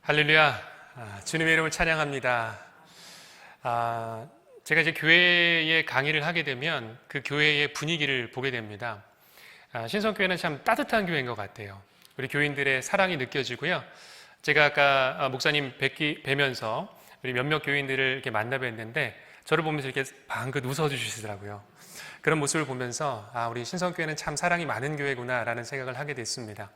할렐루야. 주님의 이름을 찬양합니다. 제가 이제 교회에 강의를 하게 되면 그 교회의 분위기를 보게 됩니다. 신성교회는 참 따뜻한 교회인 것 같아요. 우리 교인들의 사랑이 느껴지고요. 제가 아까 목사님 뵈면서 우리 몇몇 교인들을 이렇게 만나 뵀는데 저를 보면서 이렇게 방긋 웃어주시더라고요. 그런 모습을 보면서 우리 신성교회는 참 사랑이 많은 교회구나라는 생각을 하게 됐습니다.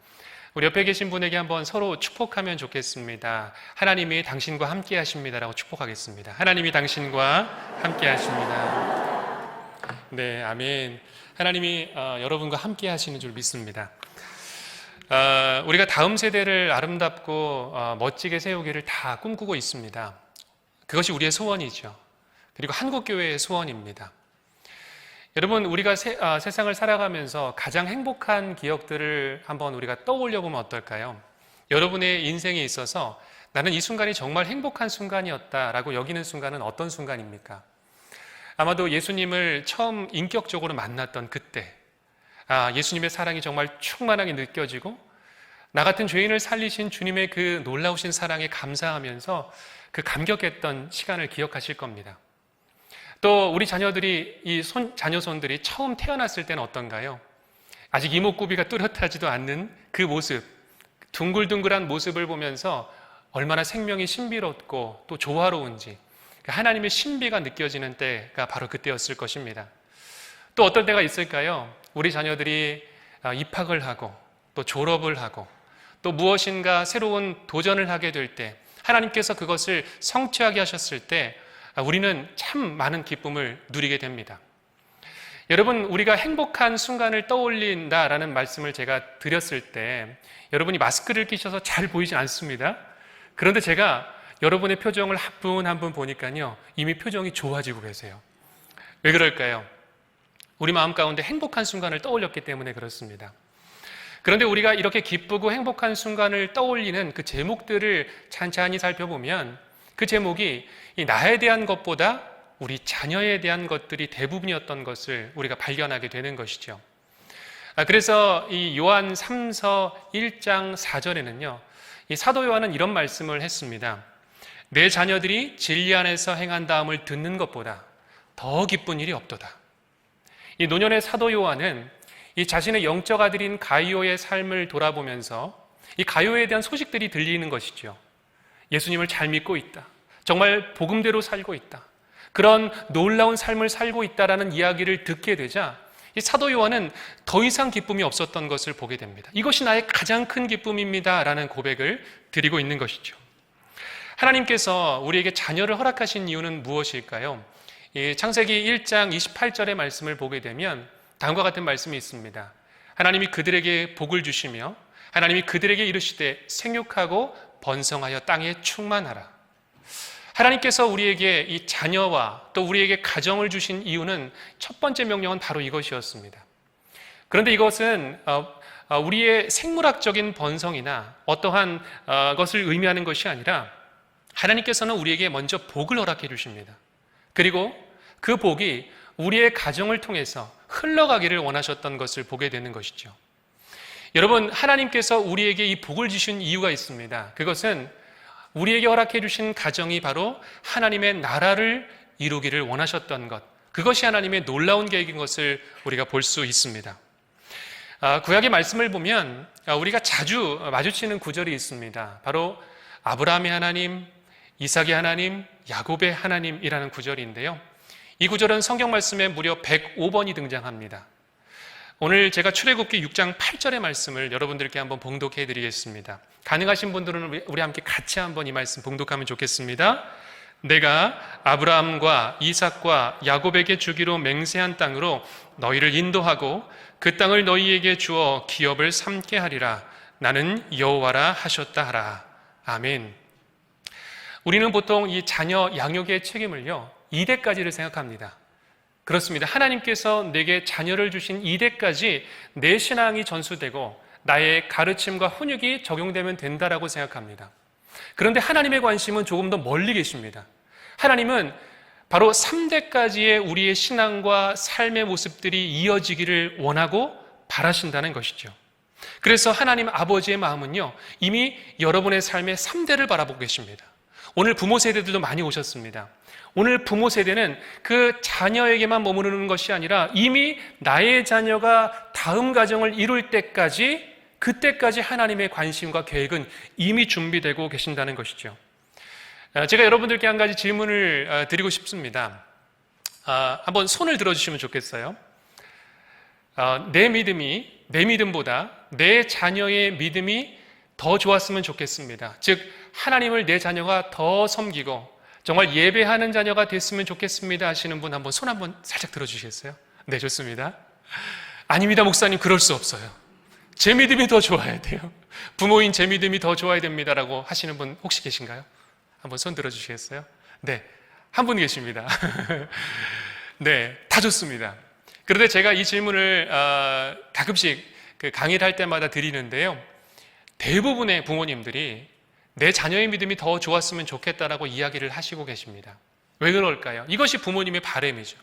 우리 옆에 계신 분에게 한번 서로 축복하면 좋겠습니다. 하나님이 당신과 함께 하십니다라고 축복하겠습니다. 하나님이 당신과 함께 하십니다. 네, 아멘. 하나님이 여러분과 함께 하시는 줄 믿습니다. 우리가 다음 세대를 아름답고 멋지게 세우기를 다 꿈꾸고 있습니다. 그것이 우리의 소원이죠. 그리고 한국교회의 소원입니다. 여러분, 우리가 세상을 살아가면서 가장 행복한 기억들을 한번 우리가 떠올려 보면 어떨까요? 여러분의 인생에 있어서 나는 이 순간이 정말 행복한 순간이었다라고 여기는 순간은 어떤 순간입니까? 아마도 예수님을 처음 인격적으로 만났던 그때, 예수님의 사랑이 정말 충만하게 느껴지고 나 같은 죄인을 살리신 주님의 그 놀라우신 사랑에 감사하면서 그 감격했던 시간을 기억하실 겁니다. 또 우리 자녀들이 자녀손들이 처음 태어났을 때는 어떤가요? 아직 이목구비가 뚜렷하지도 않는 그 모습, 둥글둥글한 모습을 보면서 얼마나 생명이 신비롭고 또 조화로운지 하나님의 신비가 느껴지는 때가 바로 그때였을 것입니다. 또 어떤 때가 있을까요? 우리 자녀들이 입학을 하고 또 졸업을 하고 또 무엇인가 새로운 도전을 하게 될 때 하나님께서 그것을 성취하게 하셨을 때 우리는 참 많은 기쁨을 누리게 됩니다. 여러분, 우리가 행복한 순간을 떠올린다라는 말씀을 제가 드렸을 때 여러분이 마스크를 끼셔서 잘 보이진 않습니다. 그런데 제가 여러분의 표정을 한 분 한 분 보니까요, 이미 표정이 좋아지고 계세요. 왜 그럴까요? 우리 마음 가운데 행복한 순간을 떠올렸기 때문에 그렇습니다. 그런데 우리가 이렇게 기쁘고 행복한 순간을 떠올리는 그 제목들을 찬찬히 살펴보면 그 제목이 나에 대한 것보다 우리 자녀에 대한 것들이 대부분이었던 것을 우리가 발견하게 되는 것이죠. 그래서 이 요한 3서 1장 4절에는요, 이 사도 요한은 이런 말씀을 했습니다. 내 자녀들이 진리 안에서 행한다함을 듣는 것보다 더 기쁜 일이 없도다. 이 노년의 사도 요한은 이 자신의 영적 아들인 가이오의 삶을 돌아보면서 이 가이오에 대한 소식들이 들리는 것이죠. 예수님을 잘 믿고 있다. 정말 복음대로 살고 있다. 그런 놀라운 삶을 살고 있다라는 이야기를 듣게 되자 이 사도 요한은 더 이상 기쁨이 없었던 것을 보게 됩니다. 이것이 나의 가장 큰 기쁨입니다라는 고백을 드리고 있는 것이죠. 하나님께서 우리에게 자녀를 허락하신 이유는 무엇일까요? 창세기 1장 28절의 말씀을 보게 되면 다음과 같은 말씀이 있습니다. 하나님이 그들에게 복을 주시며 하나님이 그들에게 이르시되 생육하고 번성하여 땅에 충만하라. 하나님께서 우리에게 이 자녀와 또 우리에게 가정을 주신 이유는 첫 번째 명령은 바로 이것이었습니다. 그런데 이것은 우리의 생물학적인 번성이나 어떠한 것을 의미하는 것이 아니라 하나님께서는 우리에게 먼저 복을 허락해 주십니다. 그리고 그 복이 우리의 가정을 통해서 흘러가기를 원하셨던 것을 보게 되는 것이죠. 여러분, 하나님께서 우리에게 이 복을 주신 이유가 있습니다. 그것은 우리에게 허락해 주신 가정이 바로 하나님의 나라를 이루기를 원하셨던 것, 그것이 하나님의 놀라운 계획인 것을 우리가 볼 수 있습니다. 구약의 말씀을 보면 우리가 자주 마주치는 구절이 있습니다. 바로 아브라함의 하나님, 이삭의 하나님, 야곱의 하나님이라는 구절인데요. 이 구절은 성경 말씀에 무려 105번이 등장합니다. 오늘 제가 출애굽기 6장 8절의 말씀을 여러분들께 한번 봉독해 드리겠습니다. 가능하신 분들은 우리 함께 같이 한번 이 말씀 봉독하면 좋겠습니다. 내가 아브라함과 이삭과 야곱에게 주기로 맹세한 땅으로 너희를 인도하고 그 땅을 너희에게 주어 기업을 삼게 하리라. 나는 여호와라 하셨다 하라. 아멘. 우리는 보통 이 자녀 양육의 책임을요, 이대까지를 생각합니다. 그렇습니다. 하나님께서 내게 자녀를 주신 이대까지 내 신앙이 전수되고 나의 가르침과 훈육이 적용되면 된다라고 생각합니다. 그런데 하나님의 관심은 조금 더 멀리 계십니다. 하나님은 바로 3대까지의 우리의 신앙과 삶의 모습들이 이어지기를 원하고 바라신다는 것이죠. 그래서 하나님 아버지의 마음은요, 이미 여러분의 삶의 3대를 바라보고 계십니다. 오늘 부모 세대들도 많이 오셨습니다. 오늘 부모 세대는 그 자녀에게만 머무르는 것이 아니라 이미 나의 자녀가 다음 가정을 이룰 때까지, 그때까지 하나님의 관심과 계획은 이미 준비되고 계신다는 것이죠. 제가 여러분들께 한 가지 질문을 드리고 싶습니다. 한번 손을 들어주시면 좋겠어요. 내 믿음보다 내 자녀의 믿음이 더 좋았으면 좋겠습니다. 즉, 하나님을 내 자녀가 더 섬기고 정말 예배하는 자녀가 됐으면 좋겠습니다 하시는 분 한번 손 한번 살짝 들어주시겠어요? 네, 좋습니다. 아닙니다, 목사님. 그럴 수 없어요. 제 믿음이 더 좋아야 돼요. 부모인 제 믿음이 더 좋아야 됩니다라고 하시는 분 혹시 계신가요? 한번 손 들어주시겠어요? 네, 한 분 계십니다. 네, 다 좋습니다. 그런데 제가 이 질문을 가끔씩 강의를 할 때마다 드리는데요, 대부분의 부모님들이 내 자녀의 믿음이 더 좋았으면 좋겠다라고 이야기를 하시고 계십니다. 왜 그럴까요? 이것이 부모님의 바람이죠.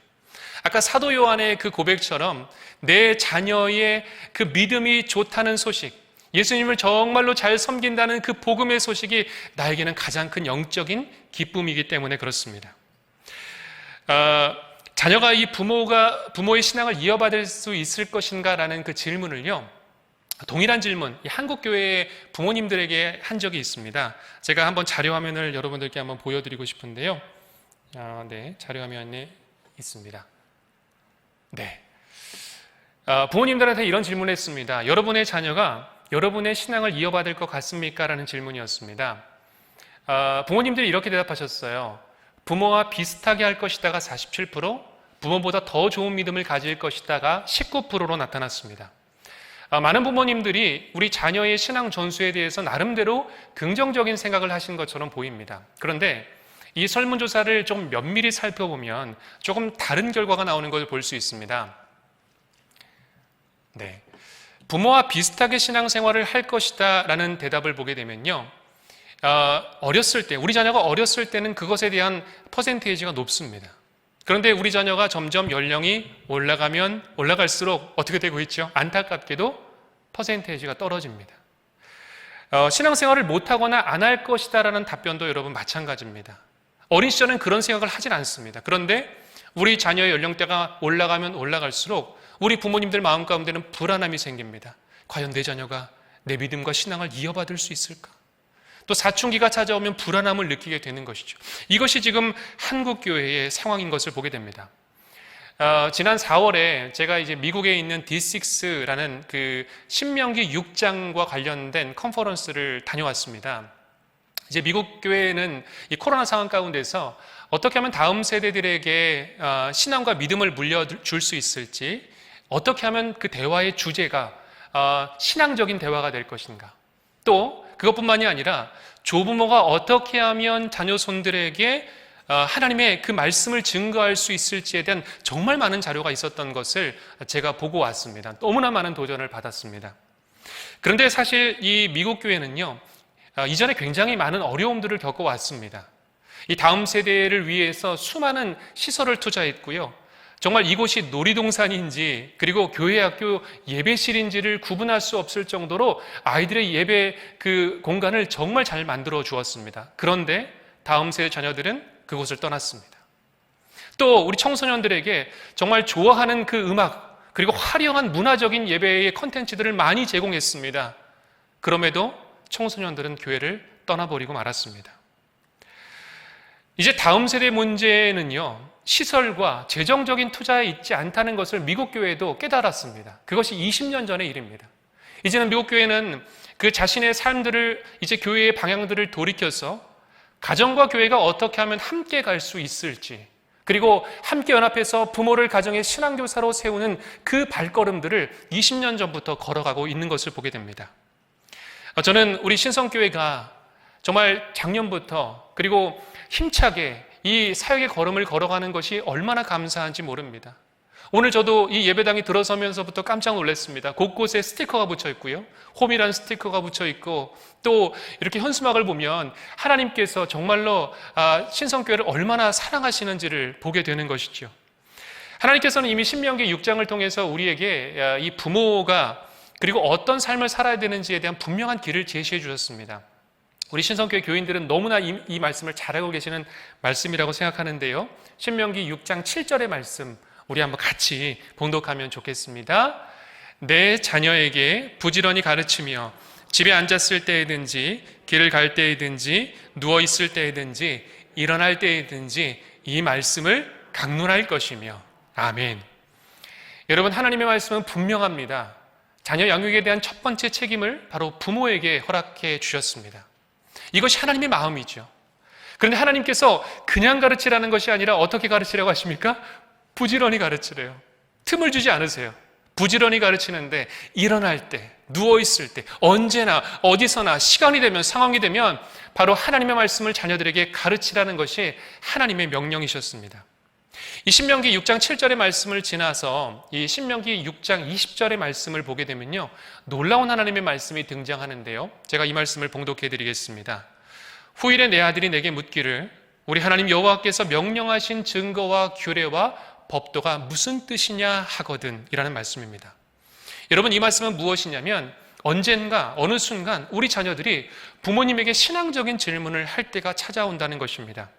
아까 사도 요한의 그 고백처럼 내 자녀의 그 믿음이 좋다는 소식, 예수님을 정말로 잘 섬긴다는 그 복음의 소식이 나에게는 가장 큰 영적인 기쁨이기 때문에 그렇습니다. 자녀가 이 부모의 신앙을 이어받을 수 있을 것인가라는 그 질문을요, 동일한 질문, 한국교회의 부모님들에게 한 적이 있습니다. 제가 한번 자료화면을 여러분들께 한번 보여드리고 싶은데요. 네, 자료화면에 있습니다. 네, 부모님들한테 이런 질문을 했습니다. 여러분의 자녀가 여러분의 신앙을 이어받을 것 같습니까? 라는 질문이었습니다. 부모님들이 이렇게 대답하셨어요. 부모와 비슷하게 할 것이다가 47%, 부모보다 더 좋은 믿음을 가질 것이다가 19%로 나타났습니다. 많은 부모님들이 우리 자녀의 신앙 전수에 대해서 나름대로 긍정적인 생각을 하신 것처럼 보입니다. 그런데 이 설문조사를 좀 면밀히 살펴보면 조금 다른 결과가 나오는 걸 볼 수 있습니다. 네, 부모와 비슷하게 신앙생활을 할 것이다 라는 대답을 보게 되면요, 어렸을 때, 우리 자녀가 어렸을 때는 그것에 대한 퍼센테이지가 높습니다. 그런데 우리 자녀가 점점 연령이 올라가면 올라갈수록 어떻게 되고 있죠? 안타깝게도 퍼센테이지가 떨어집니다. 신앙생활을 못하거나 안 할 것이다 라는 답변도 여러분 마찬가지입니다. 어린 시절은 그런 생각을 하진 않습니다. 그런데 우리 자녀의 연령대가 올라가면 올라갈수록 우리 부모님들 마음 가운데는 불안함이 생깁니다. 과연 내 자녀가 내 믿음과 신앙을 이어받을 수 있을까? 또 사춘기가 찾아오면 불안함을 느끼게 되는 것이죠. 이것이 지금 한국교회의 상황인 것을 보게 됩니다. 지난 4월에 제가 이제 미국에 있는 D6라는 그 신명기 6장과 관련된 컨퍼런스를 다녀왔습니다. 이제 미국 교회는 이 코로나 상황 가운데서 어떻게 하면 다음 세대들에게 신앙과 믿음을 물려줄 수 있을지, 어떻게 하면 그 대화의 주제가 신앙적인 대화가 될 것인가, 또 그것뿐만이 아니라 조부모가 어떻게 하면 자녀손들에게 하나님의 그 말씀을 증거할 수 있을지에 대한 정말 많은 자료가 있었던 것을 제가 보고 왔습니다. 너무나 많은 도전을 받았습니다. 그런데 사실 이 미국 교회는요, 이전에 굉장히 많은 어려움들을 겪어왔습니다. 이 다음 세대를 위해서 수많은 시설을 투자했고요, 정말 이곳이 놀이동산인지 그리고 교회 학교 예배실인지를 구분할 수 없을 정도로 아이들의 예배 그 공간을 정말 잘 만들어 주었습니다. 그런데 다음 세대 자녀들은 그곳을 떠났습니다. 또 우리 청소년들에게 정말 좋아하는 그 음악, 그리고 화려한 문화적인 예배의 컨텐츠들을 많이 제공했습니다. 그럼에도 청소년들은 교회를 떠나버리고 말았습니다. 이제 다음 세대 문제는요, 시설과 재정적인 투자에 있지 않다는 것을 미국 교회도 깨달았습니다. 그것이 20년 전의 일입니다. 이제는 미국 교회는 그 자신의 삶들을, 이제 교회의 방향들을 돌이켜서 가정과 교회가 어떻게 하면 함께 갈 수 있을지, 그리고 함께 연합해서 부모를 가정의 신앙교사로 세우는 그 발걸음들을 20년 전부터 걸어가고 있는 것을 보게 됩니다. 저는 우리 신성교회가 정말 작년부터 그리고 힘차게 이 사역의 걸음을 걸어가는 것이 얼마나 감사한지 모릅니다. 오늘 저도 이 예배당에 들어서면서부터 깜짝 놀랐습니다. 곳곳에 스티커가 붙여 있고요, 홈이라는 스티커가 붙여 있고, 또 이렇게 현수막을 보면 하나님께서 정말로 신성교회를 얼마나 사랑하시는지를 보게 되는 것이죠. 하나님께서는 이미 신명기 6장을 통해서 우리에게 이 부모가 그리고 어떤 삶을 살아야 되는지에 대한 분명한 길을 제시해 주셨습니다. 우리 신성교회 교인들은 너무나 이 말씀을 잘 알고 계시는 말씀이라고 생각하는데요. 신명기 6장 7절의 말씀 우리 한번 같이 봉독하면 좋겠습니다. 내 자녀에게 부지런히 가르치며 집에 앉았을 때이든지 길을 갈 때이든지 누워 있을 때이든지 일어날 때이든지 이 말씀을 강론할 것이며. 아멘. 여러분, 하나님의 말씀은 분명합니다. 자녀 양육에 대한 첫 번째 책임을 바로 부모에게 허락해 주셨습니다. 이것이 하나님의 마음이죠. 그런데 하나님께서 그냥 가르치라는 것이 아니라 어떻게 가르치라고 하십니까? 부지런히 가르치래요. 틈을 주지 않으세요. 부지런히 가르치는데 일어날 때, 누워있을 때, 언제나 어디서나 시간이 되면 상황이 되면 바로 하나님의 말씀을 자녀들에게 가르치라는 것이 하나님의 명령이셨습니다. 이 신명기 6장 7절의 말씀을 지나서 이 신명기 6장 20절의 말씀을 보게 되면요, 놀라운 하나님의 말씀이 등장하는데요, 제가 이 말씀을 봉독해 드리겠습니다. 후일에 내 아들이 내게 묻기를 우리 하나님 여호와께서 명령하신 증거와 규례와 법도가 무슨 뜻이냐 하거든 이라는 말씀입니다. 여러분, 이 말씀은 무엇이냐면 언젠가 어느 순간 우리 자녀들이 부모님에게 신앙적인 질문을 할 때가 찾아온다는 것입니다.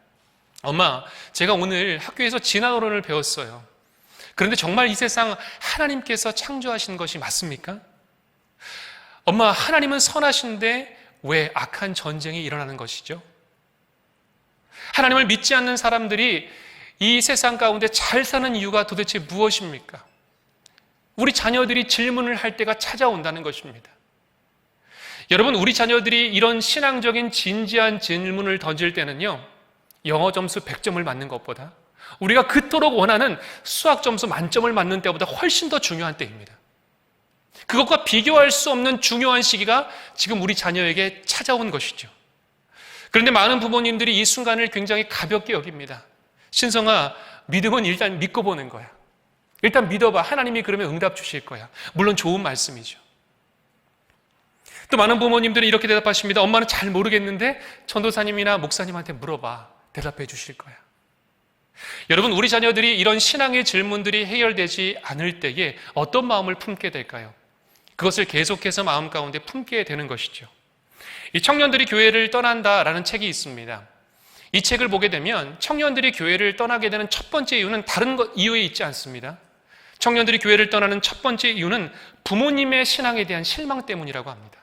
엄마, 제가 오늘 학교에서 진화론을 배웠어요. 그런데 정말 이 세상 하나님께서 창조하신 것이 맞습니까? 엄마, 하나님은 선하신데 왜 악한 전쟁이 일어나는 것이죠? 하나님을 믿지 않는 사람들이 이 세상 가운데 잘 사는 이유가 도대체 무엇입니까? 우리 자녀들이 질문을 할 때가 찾아온다는 것입니다. 여러분, 우리 자녀들이 이런 신앙적인 진지한 질문을 던질 때는요, 영어 점수 100점을 맞는 것보다 우리가 그토록 원하는 수학 점수 만점을 맞는 때보다 훨씬 더 중요한 때입니다. 그것과 비교할 수 없는 중요한 시기가 지금 우리 자녀에게 찾아온 것이죠. 그런데 많은 부모님들이 이 순간을 굉장히 가볍게 여깁니다. 신성아, 믿음은 일단 믿고 보는 거야. 일단 믿어봐. 하나님이 그러면 응답 주실 거야. 물론 좋은 말씀이죠. 또 많은 부모님들은 이렇게 대답하십니다. 엄마는 잘 모르겠는데 전도사님이나 목사님한테 물어봐. 대답해 주실 거야. 여러분, 우리 자녀들이 이런 신앙의 질문들이 해결되지 않을 때에 어떤 마음을 품게 될까요? 그것을 계속해서 마음 가운데 품게 되는 것이죠. 이 청년들이 교회를 떠난다라는 책이 있습니다. 이 책을 보게 되면 청년들이 교회를 떠나게 되는 첫 번째 이유는 다른 이유에 있지 않습니다. 청년들이 교회를 떠나는 첫 번째 이유는 부모님의 신앙에 대한 실망 때문이라고 합니다.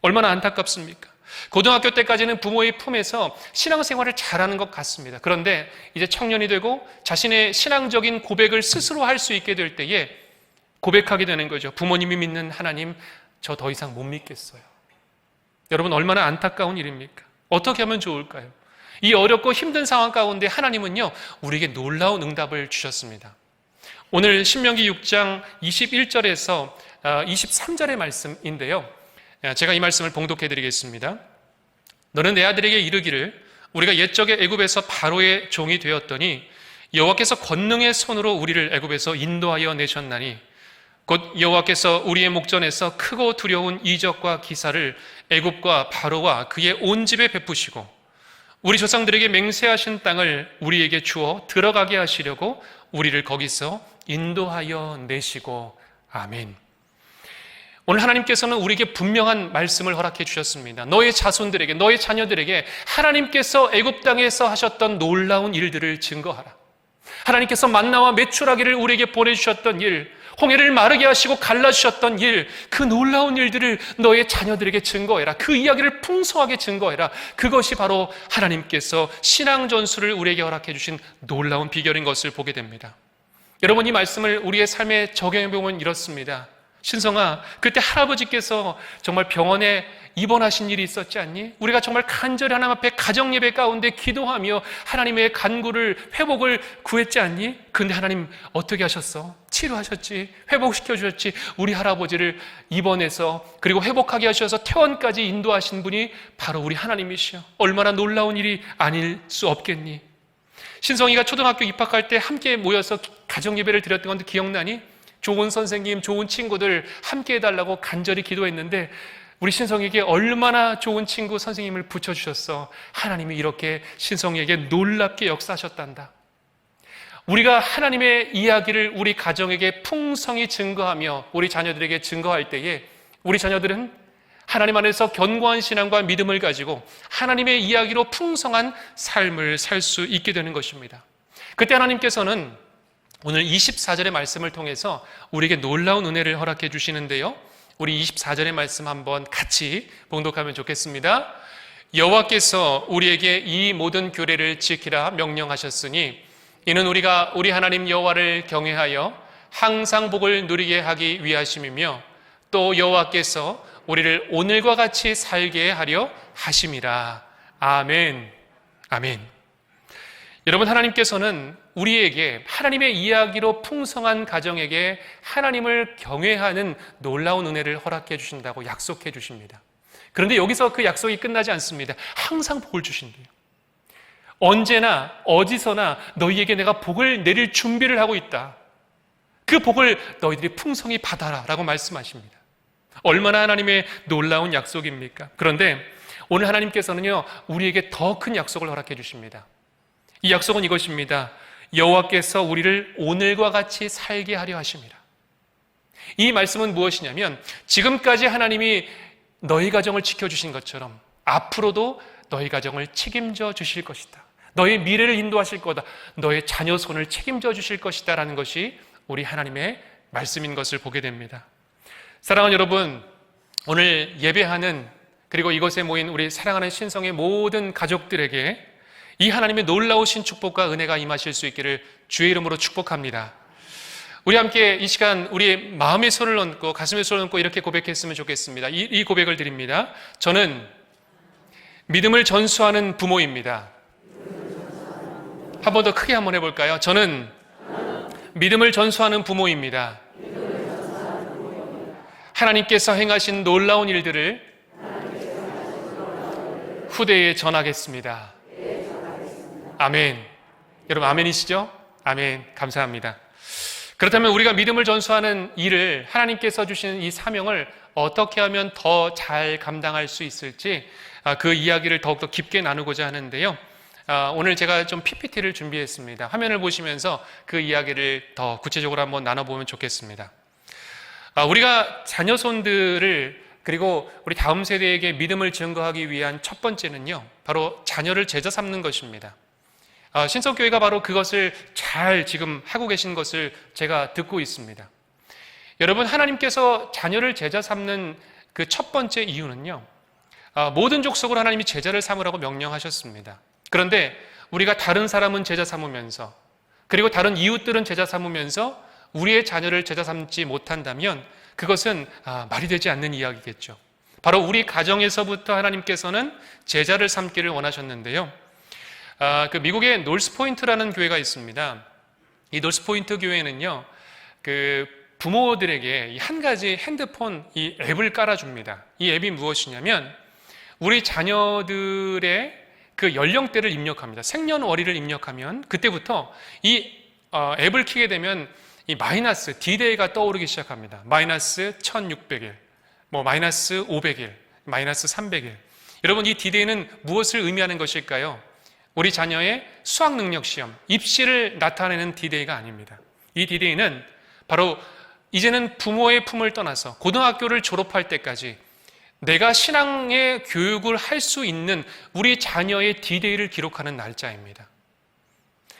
얼마나 안타깝습니까? 고등학교 때까지는 부모의 품에서 신앙생활을 잘하는 것 같습니다. 그런데 이제 청년이 되고 자신의 신앙적인 고백을 스스로 할 수 있게 될 때에 고백하게 되는 거죠. 부모님이 믿는 하나님, 저 더 이상 못 믿겠어요. 여러분, 얼마나 안타까운 일입니까? 어떻게 하면 좋을까요? 이 어렵고 힘든 상황 가운데 하나님은요, 우리에게 놀라운 응답을 주셨습니다. 오늘 신명기 6장 21절에서 23절의 말씀인데요, 제가 이 말씀을 봉독해 드리겠습니다. 너는 내 아들에게 이르기를 우리가 옛적에 애굽에서 바로의 종이 되었더니 여호와께서 권능의 손으로 우리를 애굽에서 인도하여 내셨나니 곧 여호와께서 우리의 목전에서 크고 두려운 이적과 기사를 애굽과 바로와 그의 온 집에 베푸시고 우리 조상들에게 맹세하신 땅을 우리에게 주어 들어가게 하시려고 우리를 거기서 인도하여 내시고. 아멘. 오늘 하나님께서는 우리에게 분명한 말씀을 허락해 주셨습니다. 너의 자손들에게, 너의 자녀들에게 하나님께서 애굽 땅에서 하셨던 놀라운 일들을 증거하라. 하나님께서 만나와 메추라기를 우리에게 보내주셨던 일, 홍해를 마르게 하시고 갈라주셨던 일, 그 놀라운 일들을 너의 자녀들에게 증거해라. 그 이야기를 풍성하게 증거해라. 그것이 바로 하나님께서 신앙 전수를 우리에게 허락해 주신 놀라운 비결인 것을 보게 됩니다. 여러분, 이 말씀을 우리의 삶에 적용해 보면 이렇습니다. 신성아, 그때 할아버지께서 정말 병원에 입원하신 일이 있었지 않니? 우리가 정말 간절히 하나님 앞에 가정예배 가운데 기도하며 하나님의 간구를, 회복을 구했지 않니? 근데 하나님 어떻게 하셨어? 치료하셨지, 회복시켜 주셨지. 우리 할아버지를 입원해서 그리고 회복하게 하셔서 퇴원까지 인도하신 분이 바로 우리 하나님이시여. 얼마나 놀라운 일이 아닐 수 없겠니? 신성이가 초등학교 입학할 때 함께 모여서 가정예배를 드렸던 건데 기억나니? 좋은 선생님, 좋은 친구들 함께 해달라고 간절히 기도했는데 우리 신성에게 얼마나 좋은 친구 선생님을 붙여주셨어. 하나님이 이렇게 신성에게 놀랍게 역사하셨단다. 우리가 하나님의 이야기를 우리 가정에게 풍성히 증거하며 우리 자녀들에게 증거할 때에 우리 자녀들은 하나님 안에서 견고한 신앙과 믿음을 가지고 하나님의 이야기로 풍성한 삶을 살 수 있게 되는 것입니다. 그때 하나님께서는 오늘 24절의 말씀을 통해서 우리에게 놀라운 은혜를 허락해 주시는데요. 우리 24절의 말씀 한번 같이 봉독하면 좋겠습니다. 여호와께서 우리에게 이 모든 규례를 지키라 명령하셨으니 이는 우리가 우리 하나님 여호와를 경외하여 항상 복을 누리게 하기 위하심이며 또 여호와께서 우리를 오늘과 같이 살게 하려 하심이라. 아멘. 아멘. 여러분, 하나님께서는 우리에게 하나님의 이야기로 풍성한 가정에게 하나님을 경외하는 놀라운 은혜를 허락해 주신다고 약속해 주십니다. 그런데 여기서 그 약속이 끝나지 않습니다. 항상 복을 주신대요. 언제나 어디서나 너희에게 내가 복을 내릴 준비를 하고 있다. 그 복을 너희들이 풍성히 받아라 라고 말씀하십니다. 얼마나 하나님의 놀라운 약속입니까? 그런데 오늘 하나님께서는요, 우리에게 더 큰 약속을 허락해 주십니다. 이 약속은 이것입니다. 여호와께서 우리를 오늘과 같이 살게 하려 하심이라. 이 말씀은 무엇이냐면 지금까지 하나님이 너희 가정을 지켜주신 것처럼 앞으로도 너희 가정을 책임져 주실 것이다. 너의 미래를 인도하실 거다. 너의 자녀 손을 책임져 주실 것이다 라는 것이 우리 하나님의 말씀인 것을 보게 됩니다. 사랑하는 여러분, 오늘 예배하는 그리고 이곳에 모인 우리 사랑하는 신성의 모든 가족들에게 이 하나님의 놀라우신 축복과 은혜가 임하실 수 있기를 주의 이름으로 축복합니다. 우리 함께 이 시간 우리의 마음의 손을 얹고 가슴에 손을 얹고 이렇게 고백했으면 좋겠습니다. 이 고백을 드립니다. 저는 믿음을 전수하는 부모입니다. 한 번 더 크게 한번 해볼까요? 저는 믿음을 전수하는 부모입니다. 하나님께서 행하신 놀라운 일들을 후대에 전하겠습니다. 아멘. 여러분 아멘이시죠? 아멘. 감사합니다. 그렇다면 우리가 믿음을 전수하는 일을 하나님께서 주시는 이 사명을 어떻게 하면 더 잘 감당할 수 있을지 그 이야기를 더욱더 깊게 나누고자 하는데요. 오늘 제가 좀 PPT를 준비했습니다. 화면을 보시면서 그 이야기를 더 구체적으로 한번 나눠보면 좋겠습니다. 우리가 자녀손들을 그리고 우리 다음 세대에게 믿음을 증거하기 위한 첫 번째는요, 바로 자녀를 제자 삼는 것입니다. 신석교회가 바로 그것을 잘 지금 하고 계신 것을 제가 듣고 있습니다. 여러분, 하나님께서 자녀를 제자 삼는 그 첫 번째 이유는요, 모든 족속으로 하나님이 제자를 삼으라고 명령하셨습니다. 그런데 우리가 다른 사람은 제자 삼으면서 그리고 다른 이웃들은 제자 삼으면서 우리의 자녀를 제자 삼지 못한다면 그것은 말이 되지 않는 이야기겠죠. 바로 우리 가정에서부터 하나님께서는 제자를 삼기를 원하셨는데요. 그 미국의 놀스포인트라는 교회가 있습니다. 이 놀스포인트 교회는요, 그 부모들에게 한 가지 핸드폰 이 앱을 깔아줍니다. 이 앱이 무엇이냐면 우리 자녀들의 그 연령대를 입력합니다. 생년월일을 입력하면 그때부터 이 앱을 켜게 되면 이 마이너스 D-Day가 떠오르기 시작합니다. 마이너스 1600일, 마이너스 500일, 마이너스 300일. 여러분, 이 D-Day는 무엇을 의미하는 것일까요? 우리 자녀의 수학 능력 시험, 입시를 나타내는 D-Day가 아닙니다. 이 D-Day는 바로 이제는 부모의 품을 떠나서 고등학교를 졸업할 때까지 내가 신앙의 교육을 할 수 있는 우리 자녀의 D-Day를 기록하는 날짜입니다.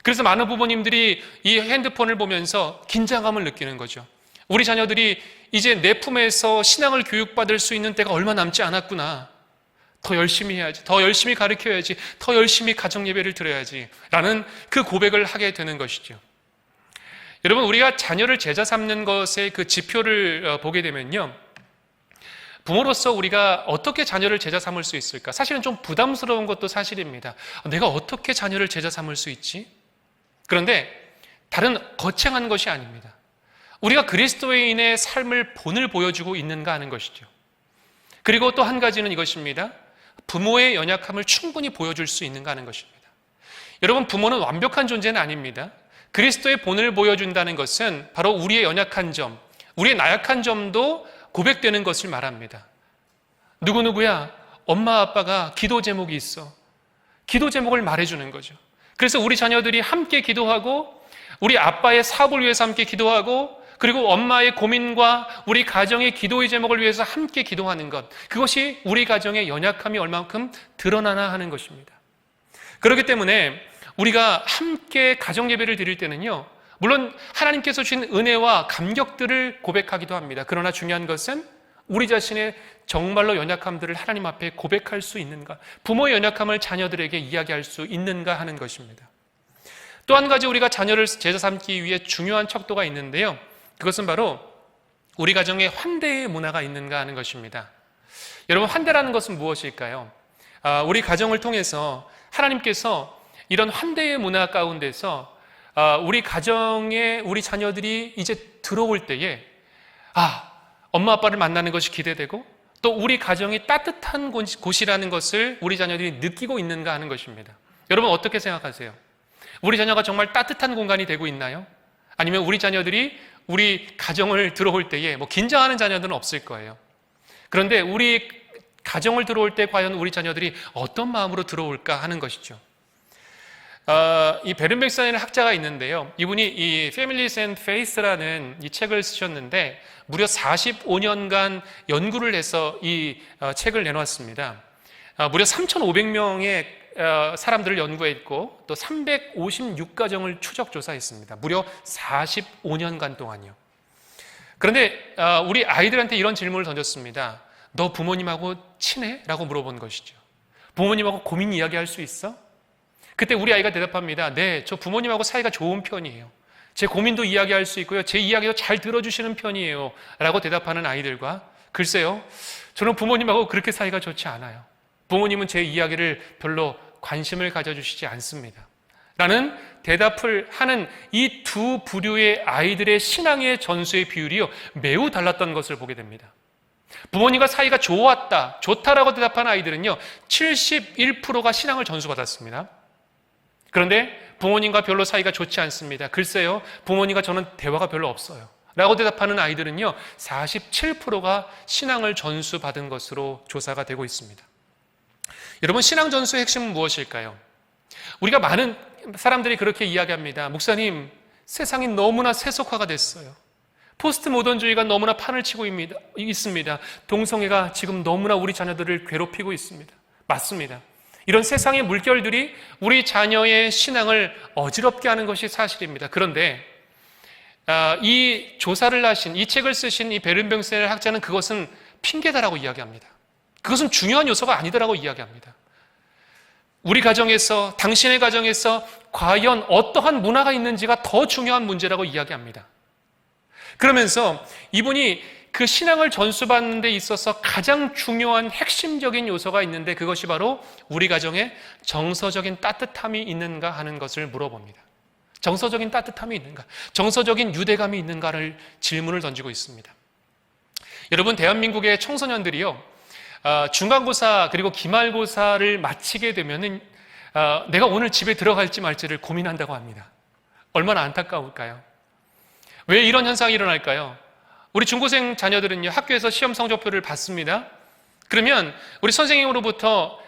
그래서 많은 부모님들이 이 핸드폰을 보면서 긴장감을 느끼는 거죠. 우리 자녀들이 이제 내 품에서 신앙을 교육받을 수 있는 때가 얼마 남지 않았구나. 더 열심히 해야지. 더 열심히 가르쳐야지. 더 열심히 가정 예배를 드려야지. 라는 그 고백을 하게 되는 것이죠. 여러분, 우리가 자녀를 제자 삼는 것의 그 지표를 보게 되면요, 부모로서 우리가 어떻게 자녀를 제자 삼을 수 있을까? 사실은 좀 부담스러운 것도 사실입니다. 내가 어떻게 자녀를 제자 삼을 수 있지? 그런데 다른 거창한 것이 아닙니다. 우리가 그리스도인의 삶을 본을 보여주고 있는가 하는 것이죠. 그리고 또 한 가지는 이것입니다. 부모의 연약함을 충분히 보여줄 수 있는가 하는 것입니다. 여러분, 부모는 완벽한 존재는 아닙니다. 그리스도의 본을 보여준다는 것은 바로 우리의 연약한 점, 우리의 나약한 점도 고백되는 것을 말합니다. 누구누구야, 엄마 아빠가 기도 제목이 있어. 기도 제목을 말해주는 거죠. 그래서 우리 자녀들이 함께 기도하고 우리 아빠의 사업을 위해서 함께 기도하고 그리고 엄마의 고민과 우리 가정의 기도의 제목을 위해서 함께 기도하는 것, 그것이 우리 가정의 연약함이 얼만큼 드러나나 하는 것입니다. 그렇기 때문에 우리가 함께 가정 예배를 드릴 때는요, 물론 하나님께서 주신 은혜와 감격들을 고백하기도 합니다. 그러나 중요한 것은 우리 자신의 정말로 연약함들을 하나님 앞에 고백할 수 있는가, 부모의 연약함을 자녀들에게 이야기할 수 있는가 하는 것입니다. 또 한 가지 우리가 자녀를 제자 삼기 위해 중요한 척도가 있는데요, 그것은 바로 우리 가정에 환대의 문화가 있는가 하는 것입니다. 여러분, 환대라는 것은 무엇일까요? 우리 가정을 통해서 하나님께서 이런 환대의 문화 가운데서 우리 가정에 우리 자녀들이 이제 들어올 때에 엄마 아빠를 만나는 것이 기대되고 또 우리 가정이 따뜻한 곳이라는 것을 우리 자녀들이 느끼고 있는가 하는 것입니다. 여러분, 어떻게 생각하세요? 우리 자녀가 정말 따뜻한 공간이 되고 있나요? 아니면 우리 자녀들이 우리 가정을 들어올 때에 긴장하는 자녀들은 없을 거예요. 그런데 우리 가정을 들어올 때 과연 우리 자녀들이 어떤 마음으로 들어올까 하는 것이죠. 이 베른백산이라는 학자가 있는데요, 이분이 이 Families and Faith라는 이 책을 쓰셨는데 무려 45년간 연구를 해서 이 책을 내놓았습니다. 무려 3,500명의 사람들을 연구했고 또 356가정을 추적 조사했습니다. 무려 45년간 동안요. 그런데 우리 아이들한테 이런 질문을 던졌습니다. 너 부모님하고 친해? 라고 물어본 것이죠. 부모님하고 고민 이야기할 수 있어? 그때 우리 아이가 대답합니다. 네, 저 부모님하고 사이가 좋은 편이에요. 제 고민도 이야기할 수 있고요, 제 이야기도 잘 들어주시는 편이에요 라고 대답하는 아이들과, 글쎄요, 저는 부모님하고 그렇게 사이가 좋지 않아요. 부모님은 제 이야기를 별로 관심을 가져주시지 않습니다 라는 대답을 하는 이 두 부류의 아이들의 신앙의 전수의 비율이요, 매우 달랐던 것을 보게 됩니다. 부모님과 사이가 좋다라고 대답한 아이들은요 71%가 신앙을 전수받았습니다. 그런데 부모님과 별로 사이가 좋지 않습니다. 글쎄요, 부모님과 저는 대화가 별로 없어요 라고 대답하는 아이들은요 47%가 신앙을 전수받은 것으로 조사가 되고 있습니다. 여러분, 신앙 전수의 핵심은 무엇일까요? 우리가 많은 사람들이 그렇게 이야기합니다. 목사님, 세상이 너무나 세속화가 됐어요. 포스트 모던주의가 너무나 판을 치고 있습니다. 동성애가 지금 너무나 우리 자녀들을 괴롭히고 있습니다. 맞습니다. 이런 세상의 물결들이 우리 자녀의 신앙을 어지럽게 하는 것이 사실입니다. 그런데 이 조사를 하신, 이 책을 쓰신 이 베른뱅센 학자는 그것은 핑계다라고 이야기합니다. 그것은 중요한 요소가 아니다라고 이야기합니다. 우리 가정에서, 당신의 가정에서 과연 어떠한 문화가 있는지가 더 중요한 문제라고 이야기합니다. 그러면서 이분이 그 신앙을 전수받는 데 있어서 가장 중요한 핵심적인 요소가 있는데 그것이 바로 우리 가정에 정서적인 따뜻함이 있는가 하는 것을 물어봅니다. 정서적인 따뜻함이 있는가, 정서적인 유대감이 있는가를 질문을 던지고 있습니다. 여러분, 대한민국의 청소년들이요, 중간고사 그리고 기말고사를 마치게 되면은 내가 오늘 집에 들어갈지 말지를 고민한다고 합니다. 얼마나 안타까울까요? 왜 이런 현상이 일어날까요? 우리 중고생 자녀들은요, 학교에서 시험 성적표를 받습니다. 그러면 우리 선생님으로부터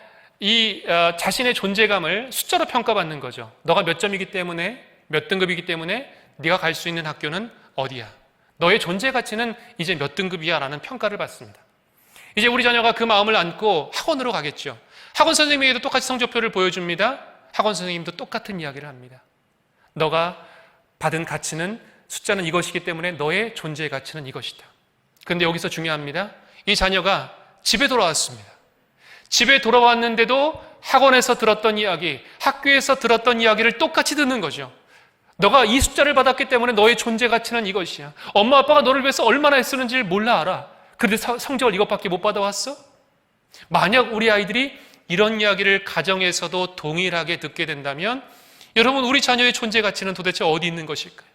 이 자신의 존재감을 숫자로 평가받는 거죠. 너가 몇 점이기 때문에, 몇 등급이기 때문에 네가 갈 수 있는 학교는 어디야? 너의 존재 가치는 이제 몇 등급이야? 라는 평가를 받습니다. 이제 우리 자녀가 그 마음을 안고 학원으로 가겠죠. 학원 선생님에게도 똑같이 성적표를 보여줍니다. 학원 선생님도 똑같은 이야기를 합니다. 너가 받은 가치는, 숫자는 이것이기 때문에 너의 존재의 가치는 이것이다. 그런데 여기서 중요합니다. 이 자녀가 집에 돌아왔습니다. 집에 돌아왔는데도 학원에서 들었던 이야기, 학교에서 들었던 이야기를 똑같이 듣는 거죠. 너가 이 숫자를 받았기 때문에 너의 존재 가치는 이것이야. 엄마 아빠가 너를 위해서 얼마나 애쓰는지를 몰라 알아. 그런데 성적을 이것밖에 못 받아왔어? 만약 우리 아이들이 이런 이야기를 가정에서도 동일하게 듣게 된다면 여러분, 우리 자녀의 존재 가치는 도대체 어디 있는 것일까요?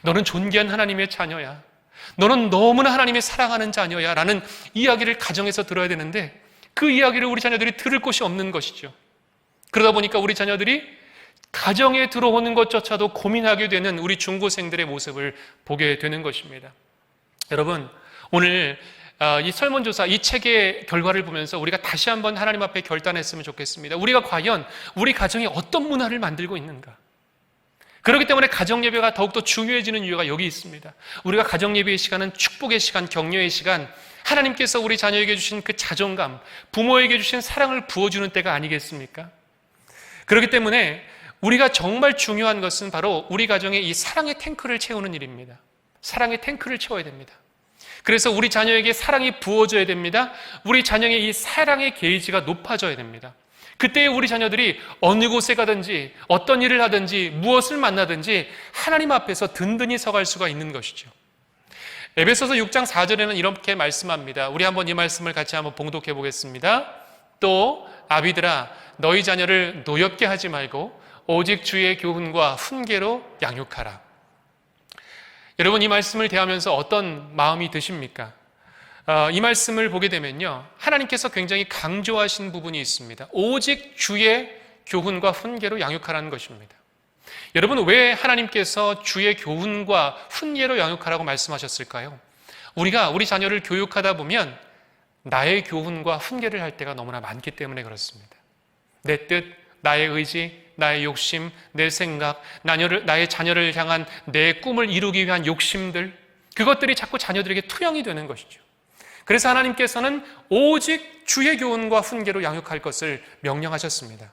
너는 존귀한 하나님의 자녀야. 너는 너무나 하나님의 사랑하는 자녀야 라는 이야기를 가정에서 들어야 되는데 그 이야기를 우리 자녀들이 들을 곳이 없는 것이죠. 그러다 보니까 우리 자녀들이 가정에 들어오는 것조차도 고민하게 되는 우리 중고생들의 모습을 보게 되는 것입니다. 여러분, 오늘 이 설문조사, 이 책의 결과를 보면서 우리가 다시 한번 하나님 앞에 결단했으면 좋겠습니다. 우리가 과연 우리 가정에 어떤 문화를 만들고 있는가? 그렇기 때문에 가정예배가 더욱더 중요해지는 이유가 여기 있습니다. 우리가 가정예배의 시간은 축복의 시간, 격려의 시간, 하나님께서 우리 자녀에게 주신 그 자존감, 부모에게 주신 사랑을 부어주는 때가 아니겠습니까? 그렇기 때문에 우리가 정말 중요한 것은 바로 우리 가정에 이 사랑의 탱크를 채우는 일입니다. 사랑의 탱크를 채워야 됩니다. 그래서 우리 자녀에게 사랑이 부어져야 됩니다. 우리 자녀의 이 사랑의 게이지가 높아져야 됩니다. 그때 우리 자녀들이 어느 곳에 가든지 어떤 일을 하든지 무엇을 만나든지 하나님 앞에서 든든히 서갈 수가 있는 것이죠. 에베소서 6장 4절에는 이렇게 말씀합니다. 우리 한번 이 말씀을 같이 한번 봉독해 보겠습니다. 또 아비들아 너희 자녀를 노엽게 하지 말고 오직 주의 교훈과 훈계로 양육하라. 여러분, 이 말씀을 대하면서 어떤 마음이 드십니까? 이 말씀을 보게 되면요, 하나님께서 굉장히 강조하신 부분이 있습니다. 오직 주의 교훈과 훈계로 양육하라는 것입니다. 여러분, 왜 하나님께서 주의 교훈과 훈계로 양육하라고 말씀하셨을까요? 우리가 우리 자녀를 교육하다 보면 나의 교훈과 훈계를 할 때가 너무나 많기 때문에 그렇습니다. 내 뜻, 나의 의지, 나의 욕심, 내 생각, 나의 자녀를 향한 내 꿈을 이루기 위한 욕심들, 그것들이 자꾸 자녀들에게 투영이 되는 것이죠. 그래서 하나님께서는 오직 주의 교훈과 훈계로 양육할 것을 명령하셨습니다.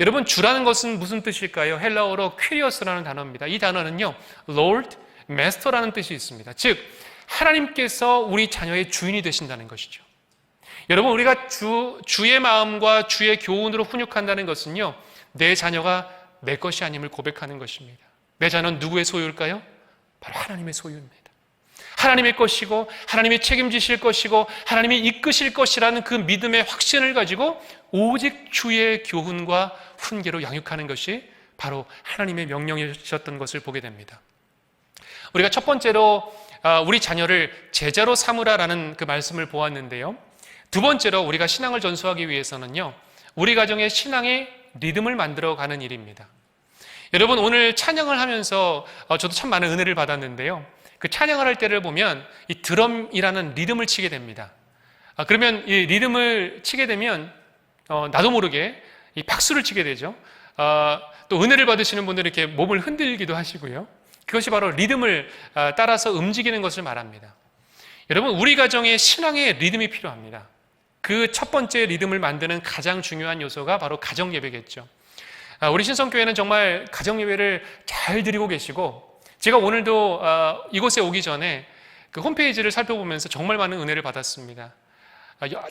여러분, 주라는 것은 무슨 뜻일까요? 헬라어로 퀴리어스라는 단어입니다. 이 단어는요, Lord, Master라는 뜻이 있습니다. 즉, 하나님께서 우리 자녀의 주인이 되신다는 것이죠. 여러분, 우리가 주의 마음과 주의 교훈으로 훈육한다는 것은요, 내 자녀가 내 것이 아님을 고백하는 것입니다. 내 자녀는 누구의 소유일까요? 바로 하나님의 소유입니다. 하나님의 것이고 하나님이 책임지실 것이고 하나님이 이끄실 것이라는 그 믿음의 확신을 가지고 오직 주의 교훈과 훈계로 양육하는 것이 바로 하나님의 명령이셨던 것을 보게 됩니다. 우리가 첫 번째로 우리 자녀를 제자로 삼으라라는 그 말씀을 보았는데요. 두 번째로 우리가 신앙을 전수하기 위해서는요, 우리 가정의 신앙의 리듬을 만들어가는 일입니다. 여러분, 오늘 찬양을 하면서 저도 참 많은 은혜를 받았는데요. 그 찬양을 할 때를 보면 이 드럼이라는 리듬을 치게 됩니다. 그러면 이 리듬을 치게 되면 나도 모르게 이 박수를 치게 되죠. 또 은혜를 받으시는 분들은 이렇게 몸을 흔들기도 하시고요. 그것이 바로 리듬을 따라서 움직이는 것을 말합니다. 여러분, 우리 가정에 신앙의 리듬이 필요합니다. 그 첫 번째 리듬을 만드는 가장 중요한 요소가 바로 가정 예배겠죠. 우리 신성교회는 정말 가정 예배를 잘 드리고 계시고, 제가 오늘도 이곳에 오기 전에 그 홈페이지를 살펴보면서 정말 많은 은혜를 받았습니다.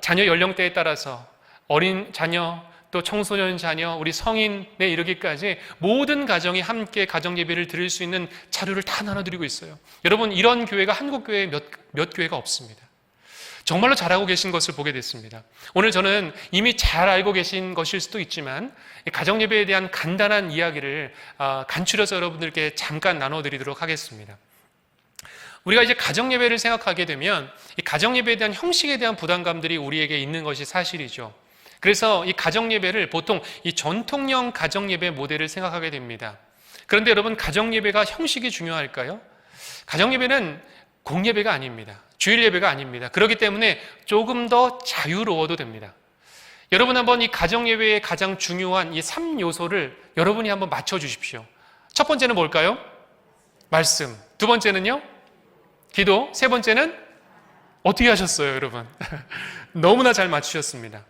자녀 연령대에 따라서 어린 자녀, 또 청소년 자녀, 우리 성인에 이르기까지 모든 가정이 함께 가정 예배를 드릴 수 있는 자료를 다 나눠드리고 있어요. 여러분, 이런 교회가 한국 교회에 몇 교회가 없습니다. 정말로 잘하고 계신 것을 보게 됐습니다. 오늘 저는 이미 잘 알고 계신 것일 수도 있지만 가정 예배에 대한 간단한 이야기를 간추려서 여러분들께 잠깐 나눠드리도록 하겠습니다. 우리가 이제 가정 예배를 생각하게 되면 이 가정 예배에 대한 형식에 대한 부담감들이 우리에게 있는 것이 사실이죠. 그래서 이 가정 예배를 보통 이 전통형 가정 예배 모델을 생각하게 됩니다. 그런데 여러분, 가정 예배가 형식이 중요할까요? 가정 예배는 공예배가 아닙니다. 주일 예배가 아닙니다. 그렇기 때문에 조금 더 자유로워도 됩니다. 여러분, 한번 이 가정 예배의 가장 중요한 이 3요소를 여러분이 한번 맞춰 주십시오. 첫 번째는 뭘까요? 말씀. 두 번째는요? 기도. 세 번째는 어떻게 하셨어요, 여러분? 너무나 잘 맞추셨습니다.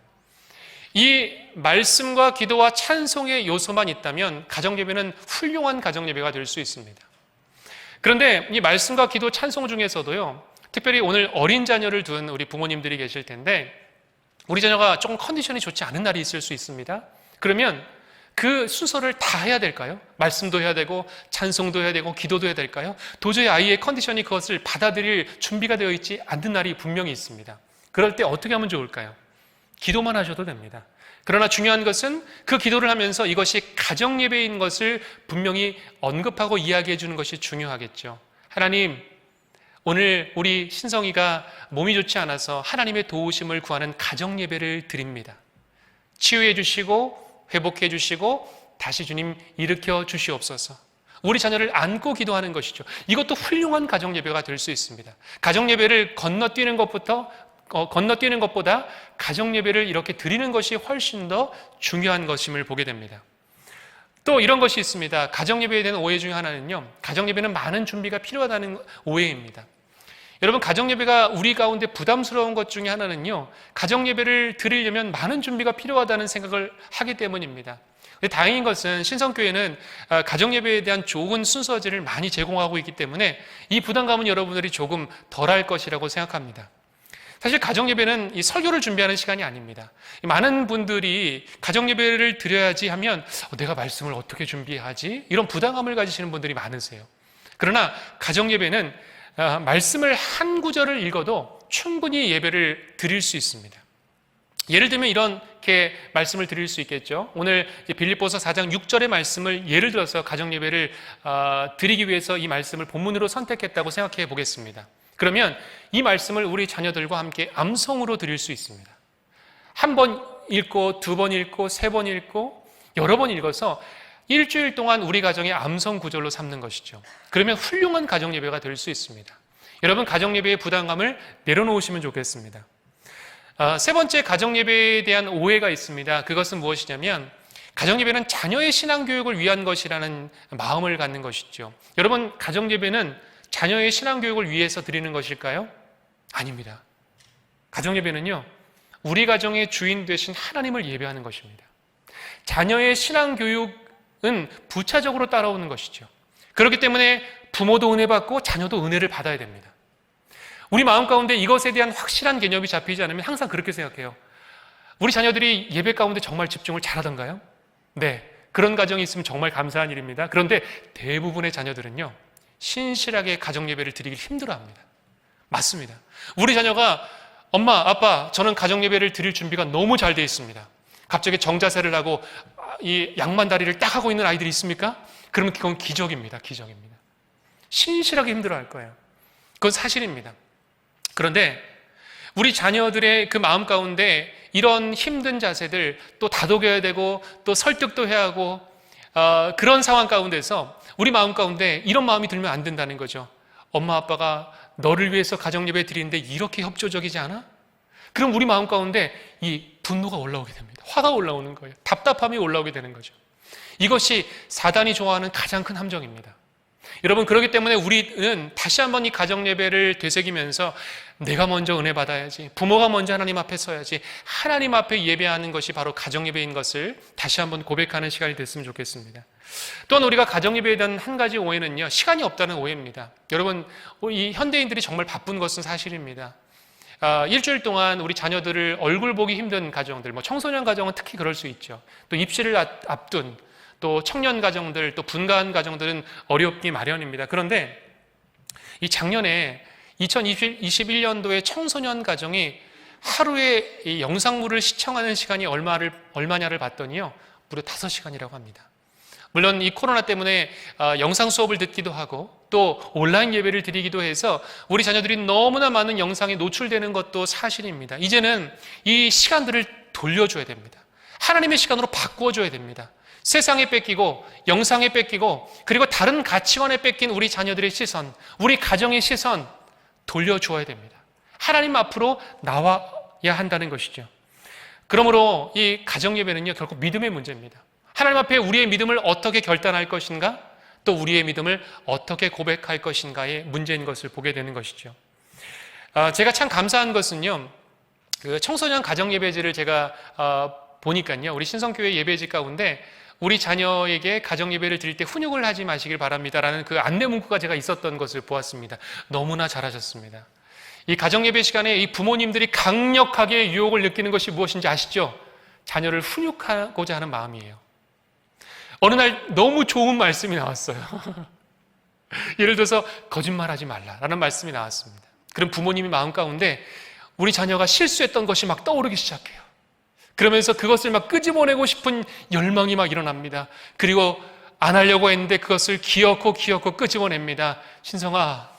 이 말씀과 기도와 찬송의 요소만 있다면 가정 예배는 훌륭한 가정 예배가 될 수 있습니다. 그런데 이 말씀과 기도, 찬송 중에서도요, 특별히 오늘 어린 자녀를 둔 우리 부모님들이 계실 텐데, 우리 자녀가 조금 컨디션이 좋지 않은 날이 있을 수 있습니다. 그러면 그 순서를 다 해야 될까요? 말씀도 해야 되고 찬송도 해야 되고 기도도 해야 될까요? 도저히 아이의 컨디션이 그것을 받아들일 준비가 되어 있지 않는 날이 분명히 있습니다. 그럴 때 어떻게 하면 좋을까요? 기도만 하셔도 됩니다. 그러나 중요한 것은 그 기도를 하면서 이것이 가정 예배인 것을 분명히 언급하고 이야기해 주는 것이 중요하겠죠. 하나님, 오늘 우리 신성이가 몸이 좋지 않아서 하나님의 도우심을 구하는 가정 예배를 드립니다. 치유해 주시고 회복해 주시고 다시 주님 일으켜 주시옵소서. 우리 자녀를 안고 기도하는 것이죠. 이것도 훌륭한 가정 예배가 될 수 있습니다. 가정 예배를 건너뛰는 것보다 가정 예배를 이렇게 드리는 것이 훨씬 더 중요한 것임을 보게 됩니다. 또 이런 것이 있습니다. 가정예배에 대한 오해 중에 하나는요, 가정예배는 많은 준비가 필요하다는 오해입니다. 여러분, 가정예배가 우리 가운데 부담스러운 것 중에 하나는요, 가정예배를 드리려면 많은 준비가 필요하다는 생각을 하기 때문입니다. 다행인 것은 신성교회는 가정예배에 대한 좋은 순서지를 많이 제공하고 있기 때문에 이 부담감은 여러분들이 조금 덜할 것이라고 생각합니다. 사실 가정예배는 이 설교를 준비하는 시간이 아닙니다. 많은 분들이 가정예배를 드려야지 하면 내가 말씀을 어떻게 준비하지? 이런 부담감을 가지시는 분들이 많으세요. 그러나 가정예배는 말씀을 한 구절을 읽어도 충분히 예배를 드릴 수 있습니다. 예를 들면 이렇게 말씀을 드릴 수 있겠죠. 오늘 빌립보서 4장 6절의 말씀을 예를 들어서 가정예배를 드리기 위해서 이 말씀을 본문으로 선택했다고 생각해 보겠습니다. 그러면 이 말씀을 우리 자녀들과 함께 암송으로 드릴 수 있습니다. 한 번 읽고, 두 번 읽고, 세 번 읽고, 여러 번 읽어서 일주일 동안 우리 가정의 암송 구절로 삼는 것이죠. 그러면 훌륭한 가정예배가 될 수 있습니다. 여러분, 가정예배의 부담감을 내려놓으시면 좋겠습니다. 세 번째, 가정예배에 대한 오해가 있습니다. 그것은 무엇이냐면 가정예배는 자녀의 신앙교육을 위한 것이라는 마음을 갖는 것이죠. 여러분, 가정예배는 자녀의 신앙교육을 위해서 드리는 것일까요? 아닙니다. 가정예배는요, 우리 가정의 주인 되신 하나님을 예배하는 것입니다. 자녀의 신앙교육은 부차적으로 따라오는 것이죠. 그렇기 때문에 부모도 은혜 받고 자녀도 은혜를 받아야 됩니다. 우리 마음 가운데 이것에 대한 확실한 개념이 잡히지 않으면 항상 그렇게 생각해요. 우리 자녀들이 예배 가운데 정말 집중을 잘하던가요? 네, 그런 가정이 있으면 정말 감사한 일입니다. 그런데 대부분의 자녀들은요, 신실하게 가정예배를 드리기 힘들어합니다. 맞습니다. 우리 자녀가 엄마, 아빠, 저는 가정예배를 드릴 준비가 너무 잘 돼 있습니다. 갑자기 정자세를 하고 이 양만다리를 딱 하고 있는 아이들이 있습니까? 그러면 그건 기적입니다. 기적입니다. 신실하게 힘들어할 거예요. 그건 사실입니다. 그런데 우리 자녀들의 그 마음 가운데 이런 힘든 자세들 또 다독여야 되고 또 설득도 해야 하고 그런 상황 가운데서 우리 마음 가운데 이런 마음이 들면 안 된다는 거죠. 엄마 아빠가 너를 위해서 가정예배 드리는데 이렇게 협조적이지 않아? 그럼 우리 마음 가운데 이 분노가 올라오게 됩니다. 화가 올라오는 거예요. 답답함이 올라오게 되는 거죠. 이것이 사단이 좋아하는 가장 큰 함정입니다. 여러분, 그렇기 때문에 우리는 다시 한번 이 가정예배를 되새기면서 내가 먼저 은혜 받아야지, 부모가 먼저 하나님 앞에 서야지, 하나님 앞에 예배하는 것이 바로 가정예배인 것을 다시 한번 고백하는 시간이 됐으면 좋겠습니다. 또한 우리가 가정예배에 대한 한 가지 오해는요, 시간이 없다는 오해입니다. 여러분, 이 현대인들이 정말 바쁜 것은 사실입니다. 일주일 동안 우리 자녀들을 얼굴 보기 힘든 가정들, 청소년 가정은 특히 그럴 수 있죠. 또 입시를 앞둔 또 청년 가정들, 또 분가한 가정들은 어렵기 마련입니다. 그런데 이 작년에 2021년도에 청소년 가정이 하루에 이 영상물을 시청하는 시간이 얼마냐를 봤더니요, 무려 5시간이라고 합니다. 물론 이 코로나 때문에 영상 수업을 듣기도 하고 또 온라인 예배를 드리기도 해서 우리 자녀들이 너무나 많은 영상에 노출되는 것도 사실입니다. 이제는 이 시간들을 돌려줘야 됩니다. 하나님의 시간으로 바꾸어줘야 됩니다. 세상에 뺏기고 영상에 뺏기고 그리고 다른 가치관에 뺏긴 우리 자녀들의 시선, 우리 가정의 시선 돌려주어야 됩니다. 하나님 앞으로 나와야 한다는 것이죠. 그러므로 이 가정예배는요, 결국 믿음의 문제입니다. 하나님 앞에 우리의 믿음을 어떻게 결단할 것인가, 또 우리의 믿음을 어떻게 고백할 것인가의 문제인 것을 보게 되는 것이죠. 제가 참 감사한 것은요, 그 청소년 가정예배지를 제가 보니까요, 우리 신성교회 예배지 가운데 우리 자녀에게 가정예배를 드릴 때 훈육을 하지 마시길 바랍니다라는 그 안내 문구가 제가 있었던 것을 보았습니다. 너무나 잘하셨습니다. 이 가정예배 시간에 이 부모님들이 강력하게 유혹을 느끼는 것이 무엇인지 아시죠? 자녀를 훈육하고자 하는 마음이에요. 어느 날 너무 좋은 말씀이 나왔어요. 예를 들어서 거짓말하지 말라라는 말씀이 나왔습니다. 그럼 부모님이 마음 가운데 우리 자녀가 실수했던 것이 막 떠오르기 시작해요. 그러면서 그것을 막 끄집어내고 싶은 열망이 막 일어납니다. 그리고 안 하려고 했는데 그것을 기어코 끄집어냅니다. 신성아,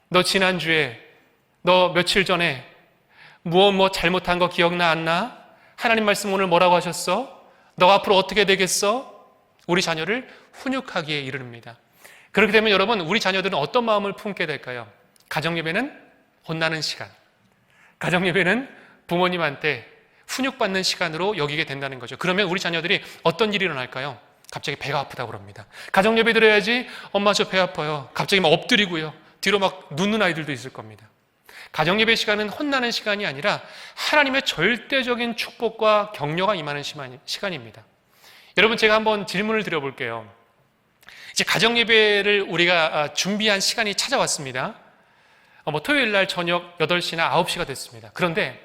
너 지난주에, 너 며칠 전에 뭐 잘못한 거 기억나 안 나? 하나님 말씀 오늘 뭐라고 하셨어? 너 앞으로 어떻게 되겠어? 우리 자녀를 훈육하기에 이릅니다. 그렇게 되면 여러분, 우리 자녀들은 어떤 마음을 품게 될까요? 가정예배는 혼나는 시간, 가정예배는 부모님한테 훈육받는 시간으로 여기게 된다는 거죠. 그러면 우리 자녀들이 어떤 일이 일어날까요? 갑자기 배가 아프다고 그럽니다. 가정 예배 드려야지. 엄마 저 배 아파요. 갑자기 막 엎드리고요. 뒤로 막 눕는 아이들도 있을 겁니다. 가정 예배 시간은 혼나는 시간이 아니라 하나님의 절대적인 축복과 격려가 임하는 시간입니다. 여러분, 제가 한번 질문을 드려볼게요. 이제 가정 예배를 우리가 준비한 시간이 찾아왔습니다. 토요일 날 저녁 8시나 9시가 됐습니다. 그런데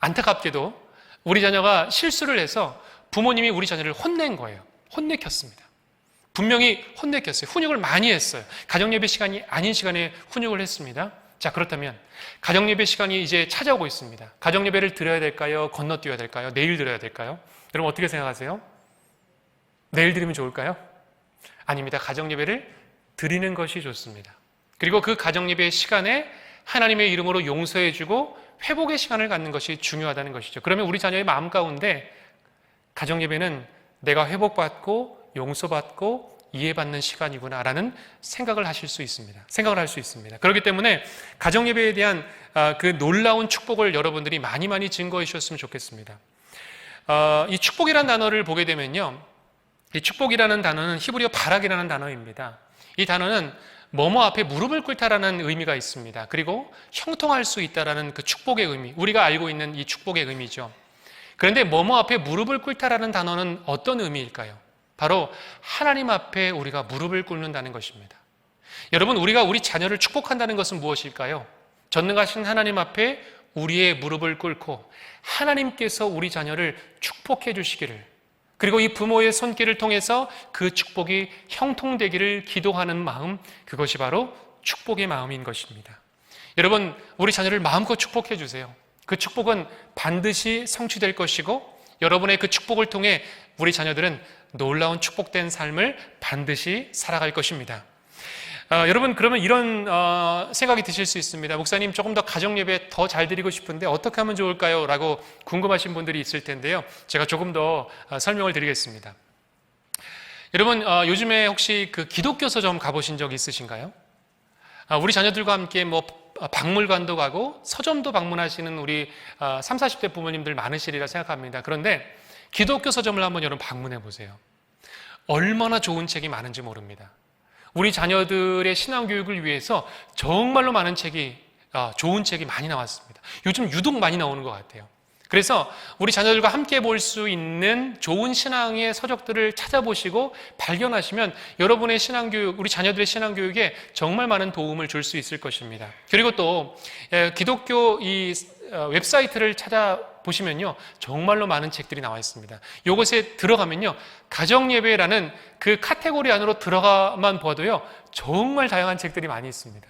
안타깝게도 우리 자녀가 실수를 해서 부모님이 우리 자녀를 혼낸 거예요. 혼내켰습니다. 분명히 혼내켰어요. 훈육을 많이 했어요. 가정 예배 시간이 아닌 시간에 훈육을 했습니다. 자, 그렇다면 가정 예배 시간이 이제 찾아오고 있습니다. 가정 예배를 드려야 될까요? 건너뛰어야 될까요? 내일 드려야 될까요? 여러분 어떻게 생각하세요? 내일 드리면 좋을까요? 아닙니다. 가정 예배를 드리는 것이 좋습니다. 그리고 그 가정 예배 시간에 하나님의 이름으로 용서해주고 회복의 시간을 갖는 것이 중요하다는 것이죠. 그러면 우리 자녀의 마음 가운데 가정 예배는 내가 회복받고 용서받고 이해받는 시간이구나라는 생각을 하실 수 있습니다. 생각을 할 수 있습니다. 그렇기 때문에 가정 예배에 대한 그 놀라운 축복을 여러분들이 많이 증거해 주셨으면 좋겠습니다. 이 축복이라는 단어를 보게 되면요, 이 축복이라는 단어는 히브리어 바락이라는 단어입니다. 이 단어는 뭐뭐 앞에 무릎을 꿇다라는 의미가 있습니다. 그리고 형통할 수 있다라는 그 축복의 의미, 우리가 알고 있는 이 축복의 의미죠. 그런데 뭐뭐 앞에 무릎을 꿇다라는 단어는 어떤 의미일까요? 바로 하나님 앞에 우리가 무릎을 꿇는다는 것입니다. 여러분, 우리가 우리 자녀를 축복한다는 것은 무엇일까요? 전능하신 하나님 앞에 우리의 무릎을 꿇고 하나님께서 우리 자녀를 축복해 주시기를, 그리고 이 부모의 손길을 통해서 그 축복이 형통되기를 기도하는 마음, 그것이 바로 축복의 마음인 것입니다. 여러분, 우리 자녀를 마음껏 축복해 주세요. 그 축복은 반드시 성취될 것이고 여러분의 그 축복을 통해 우리 자녀들은 놀라운 축복된 삶을 반드시 살아갈 것입니다. 여러분, 그러면 이런 생각이 드실 수 있습니다. 목사님, 조금 더 가정 예배 더 잘 드리고 싶은데 어떻게 하면 좋을까요? 라고 궁금하신 분들이 있을 텐데요. 제가 조금 더 설명을 드리겠습니다. 여러분, 요즘에 혹시 그 기독교 서점 가보신 적 있으신가요? 우리 자녀들과 함께 박물관도 가고 서점도 방문하시는 우리 30, 40대 부모님들 많으시리라 생각합니다. 그런데 기독교 서점을 한번 여러분 방문해 보세요. 얼마나 좋은 책이 많은지 모릅니다. 우리 자녀들의 신앙교육을 위해서 정말로 많은 책이, 좋은 책이 많이 나왔습니다. 요즘 유독 많이 나오는 것 같아요. 그래서 우리 자녀들과 함께 볼 수 있는 좋은 신앙의 서적들을 찾아보시고 발견하시면 여러분의 신앙교육, 우리 자녀들의 신앙교육에 정말 많은 도움을 줄 수 있을 것입니다. 그리고 또 기독교 이 웹사이트를 찾아보시면요, 정말로 많은 책들이 나와 있습니다. 이것에 들어가면요, 가정예배라는 그 카테고리 안으로 들어가만 봐도요, 정말 다양한 책들이 많이 있습니다.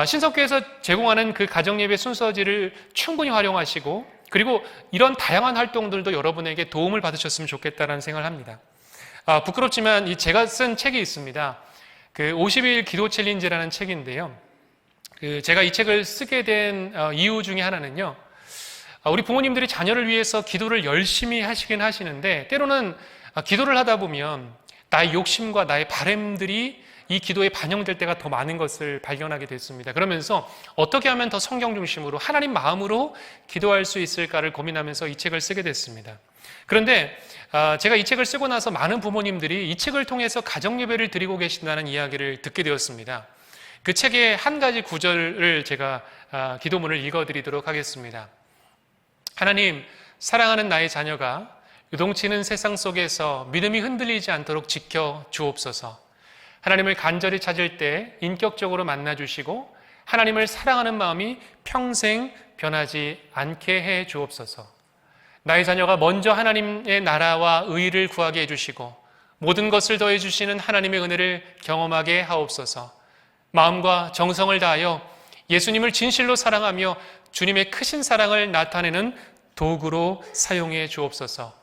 신석교에서 제공하는 그 가정예배 순서지를 충분히 활용하시고, 그리고 이런 다양한 활동들도 여러분에게 도움을 받으셨으면 좋겠다는 생각을 합니다. 부끄럽지만 제가 쓴 책이 있습니다. 그 50일 기도 챌린지라는 책인데요. 제가 이 책을 쓰게 된 이유 중에 하나는요, 우리 부모님들이 자녀를 위해서 기도를 열심히 하시긴 하시는데 때로는 기도를 하다 보면 나의 욕심과 나의 바람들이 이 기도에 반영될 때가 더 많은 것을 발견하게 됐습니다. 그러면서 어떻게 하면 더 성경 중심으로 하나님 마음으로 기도할 수 있을까를 고민하면서 이 책을 쓰게 됐습니다. 그런데 제가 이 책을 쓰고 나서 많은 부모님들이 이 책을 통해서 가정예배를 드리고 계신다는 이야기를 듣게 되었습니다. 그 책의 한 가지 구절을 제가 기도문을 읽어드리도록 하겠습니다. 하나님, 사랑하는 나의 자녀가 요동치는 세상 속에서 믿음이 흔들리지 않도록 지켜 주옵소서. 하나님을 간절히 찾을 때 인격적으로 만나주시고 하나님을 사랑하는 마음이 평생 변하지 않게 해 주옵소서. 나의 자녀가 먼저 하나님의 나라와 의를 구하게 해주시고 모든 것을 더해 주시는 하나님의 은혜를 경험하게 하옵소서. 마음과 정성을 다하여 예수님을 진실로 사랑하며 주님의 크신 사랑을 나타내는 도구로 사용해 주옵소서.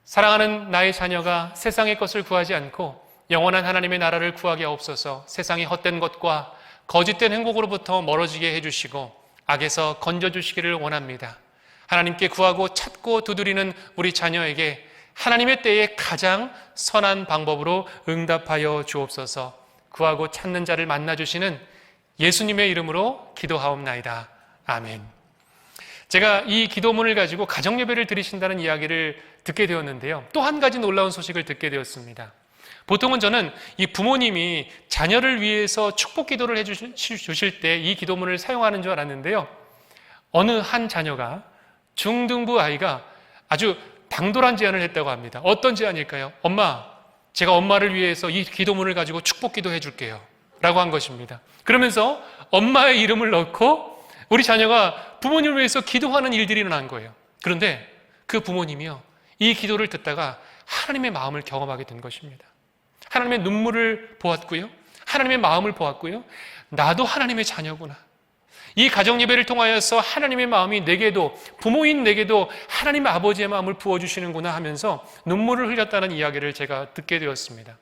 사랑하는 나의 자녀가 세상의 것을 구하지 않고 영원한 하나님의 나라를 구하게 하옵소서. 세상의 헛된 것과 거짓된 행복으로부터 멀어지게 해주시고 악에서 건져주시기를 원합니다. 하나님께 구하고 찾고 두드리는 우리 자녀에게 하나님의 때에 가장 선한 방법으로 응답하여 주옵소서. 구하고 찾는 자를 만나주시는 예수님의 이름으로 기도하옵나이다. 아멘. 제가 이 기도문을 가지고 가정예배를 드리신다는 이야기를 듣게 되었는데요. 또 한 가지 놀라운 소식을 듣게 되었습니다. 보통은 저는 이 부모님이 자녀를 위해서 축복 기도를 해주실 때 이 기도문을 사용하는 줄 알았는데요. 어느 한 자녀가 중등부 아이가 아주 당돌한 제안을 했다고 합니다. 어떤 제안일까요? 엄마, 제가 엄마를 위해서 이 기도문을 가지고 축복 기도해 줄게요 라고 한 것입니다. 그러면서 엄마의 이름을 넣고 우리 자녀가 부모님을 위해서 기도하는 일들이 일어난 거예요. 그런데 그 부모님이요, 이 기도를 듣다가 하나님의 마음을 경험하게 된 것입니다. 하나님의 눈물을 보았고요, 하나님의 마음을 보았고요, 나도 하나님의 자녀구나. 이 가정예배를 통하여서 하나님의 마음이 내게도, 부모인 내게도 하나님 아버지의 마음을 부어주시는구나 하면서 눈물을 흘렸다는 이야기를 제가 듣게 되었습니다.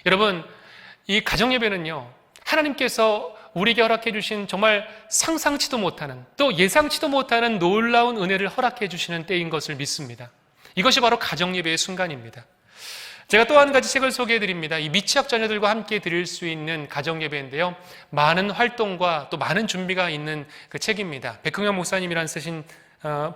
여러분, 이 가정예배는요, 하나님께서 우리에게 허락해 주신 정말 상상치도 못하는, 또 예상치도 못하는 놀라운 은혜를 허락해 주시는 때인 것을 믿습니다. 이것이 바로 가정예배의 순간입니다. 제가 또 한 가지 책을 소개해 드립니다. 이 미취학 자녀들과 함께 드릴 수 있는 가정예배인데요, 많은 활동과 또 많은 준비가 있는 그 책입니다. 백흥현 목사님이란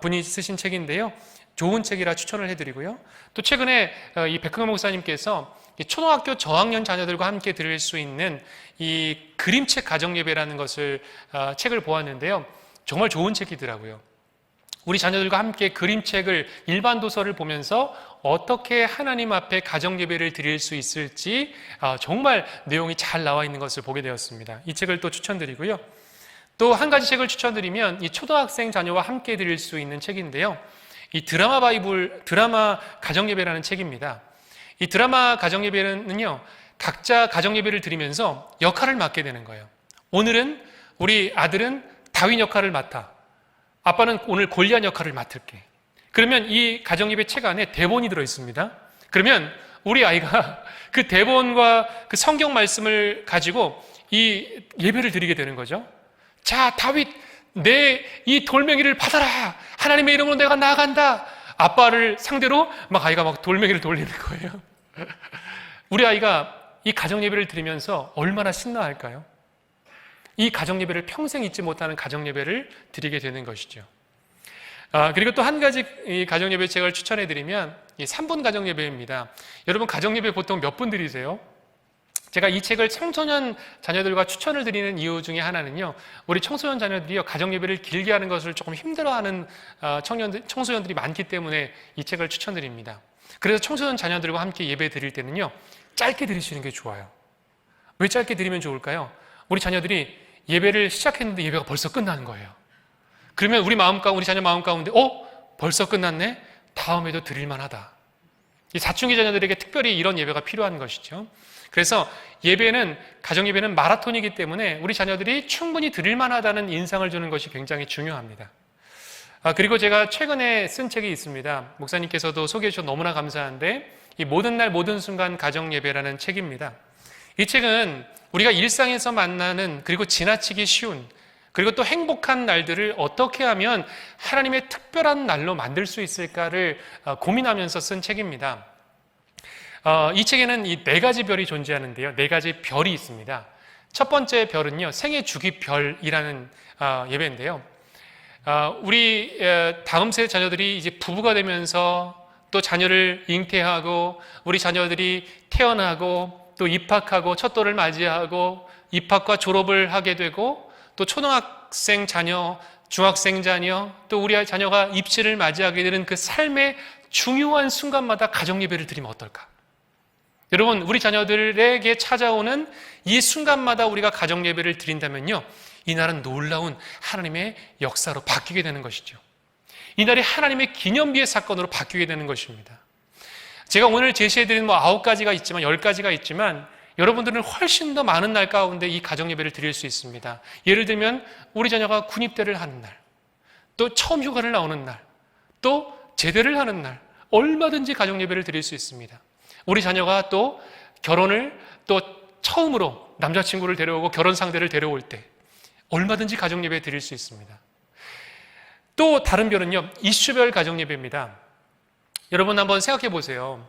분이 쓰신 책인데요, 좋은 책이라 추천을 해드리고요, 또 최근에 이 백흥현 목사님께서 초등학교 저학년 자녀들과 함께 드릴 수 있는 이 그림책 가정예배라는 것을 책을 보았는데요, 정말 좋은 책이더라고요. 우리 자녀들과 함께 그림책을, 일반 도서를 보면서 어떻게 하나님 앞에 가정예배를 드릴 수 있을지 정말 내용이 잘 나와 있는 것을 보게 되었습니다. 이 책을 또 추천드리고요, 또 한 가지 책을 추천드리면 이 초등학생 자녀와 함께 드릴 수 있는 책인데요, 이 드라마 가정예배라는 책입니다. 이 드라마 가정예배는요, 각자 가정예배를 드리면서 역할을 맡게 되는 거예요. 오늘은 우리 아들은 다윈 역할을 맡아, 아빠는 오늘 골리앗 역할을 맡을게. 그러면 이 가정예배 책 안에 대본이 들어있습니다. 그러면 우리 아이가 그 대본과 그 성경 말씀을 가지고 이 예배를 드리게 되는 거죠. 자, 다윗, 내 이 돌멩이를 받아라. 하나님의 이름으로 내가 나아간다. 아빠를 상대로 아이가 돌멩이를 돌리는 거예요. 우리 아이가 이 가정예배를 드리면서 얼마나 신나할까요? 이 가정예배를 평생 잊지 못하는 가정예배를 드리게 되는 것이죠. 그리고 또 한 가지 이 가정예배 책을 추천해드리면 이 3분 가정예배입니다. 여러분, 가정예배 보통 몇 분 드리세요? 제가 이 책을 청소년 자녀들과 추천을 드리는 이유 중에 하나는요, 우리 청소년 자녀들이요, 가정예배를 길게 하는 것을 조금 힘들어하는 청소년들이 많기 때문에 이 책을 추천드립니다. 그래서 청소년 자녀들과 함께 예배 드릴 때는요, 짧게 드리시는 게 좋아요. 왜 짧게 드리면 좋을까요? 우리 자녀들이 예배를 시작했는데 예배가 벌써 끝나는 거예요. 그러면 우리 자녀 마음 가운데 벌써 끝났네? 다음에도 드릴만하다. 이 사춘기 자녀들에게 특별히 이런 예배가 필요한 것이죠. 그래서 가정예배는 마라톤이기 때문에 우리 자녀들이 충분히 드릴만하다는 인상을 주는 것이 굉장히 중요합니다. 그리고 제가 최근에 쓴 책이 있습니다. 목사님께서도 소개해 주셔서 너무나 감사한데, 이 모든 날 모든 순간 가정예배라는 책입니다. 이 책은 우리가 일상에서 만나는, 그리고 지나치기 쉬운, 그리고 또 행복한 날들을 어떻게 하면 하나님의 특별한 날로 만들 수 있을까를 고민하면서 쓴 책입니다. 이 책에는 이 4가지 별이 존재하는데요, 4가지 별이 있습니다. 첫 번째 별은요, 생애 주기 별이라는 예배인데요, 우리 다음 세대 자녀들이 이제 부부가 되면서 또 자녀를 잉태하고, 우리 자녀들이 태어나고 또 입학하고 첫 돌을 맞이하고 입학과 졸업을 하게 되고, 또 초등학생 자녀, 중학생 자녀, 또 우리 자녀가 입시를 맞이하게 되는 그 삶의 중요한 순간마다 가정예배를 드리면 어떨까? 여러분, 우리 자녀들에게 찾아오는 이 순간마다 우리가 가정예배를 드린다면요, 이날은 놀라운 하나님의 역사로 바뀌게 되는 것이죠. 이날이 하나님의 기념비의 사건으로 바뀌게 되는 것입니다. 제가 오늘 제시해드린 9가지가 있지만, 10가지가 있지만, 여러분들은 훨씬 더 많은 날 가운데 이 가정예배를 드릴 수 있습니다. 예를 들면 우리 자녀가 군입대를 하는 날, 또 처음 휴가를 나오는 날, 또 제대를 하는 날, 얼마든지 가정예배를 드릴 수 있습니다. 우리 자녀가 또 결혼을 또 처음으로 남자친구를 데려오고 결혼 상대를 데려올 때 얼마든지 가정예배 드릴 수 있습니다. 또 다른 별은요, 이슈별 가정예배입니다. 여러분 한번 생각해 보세요.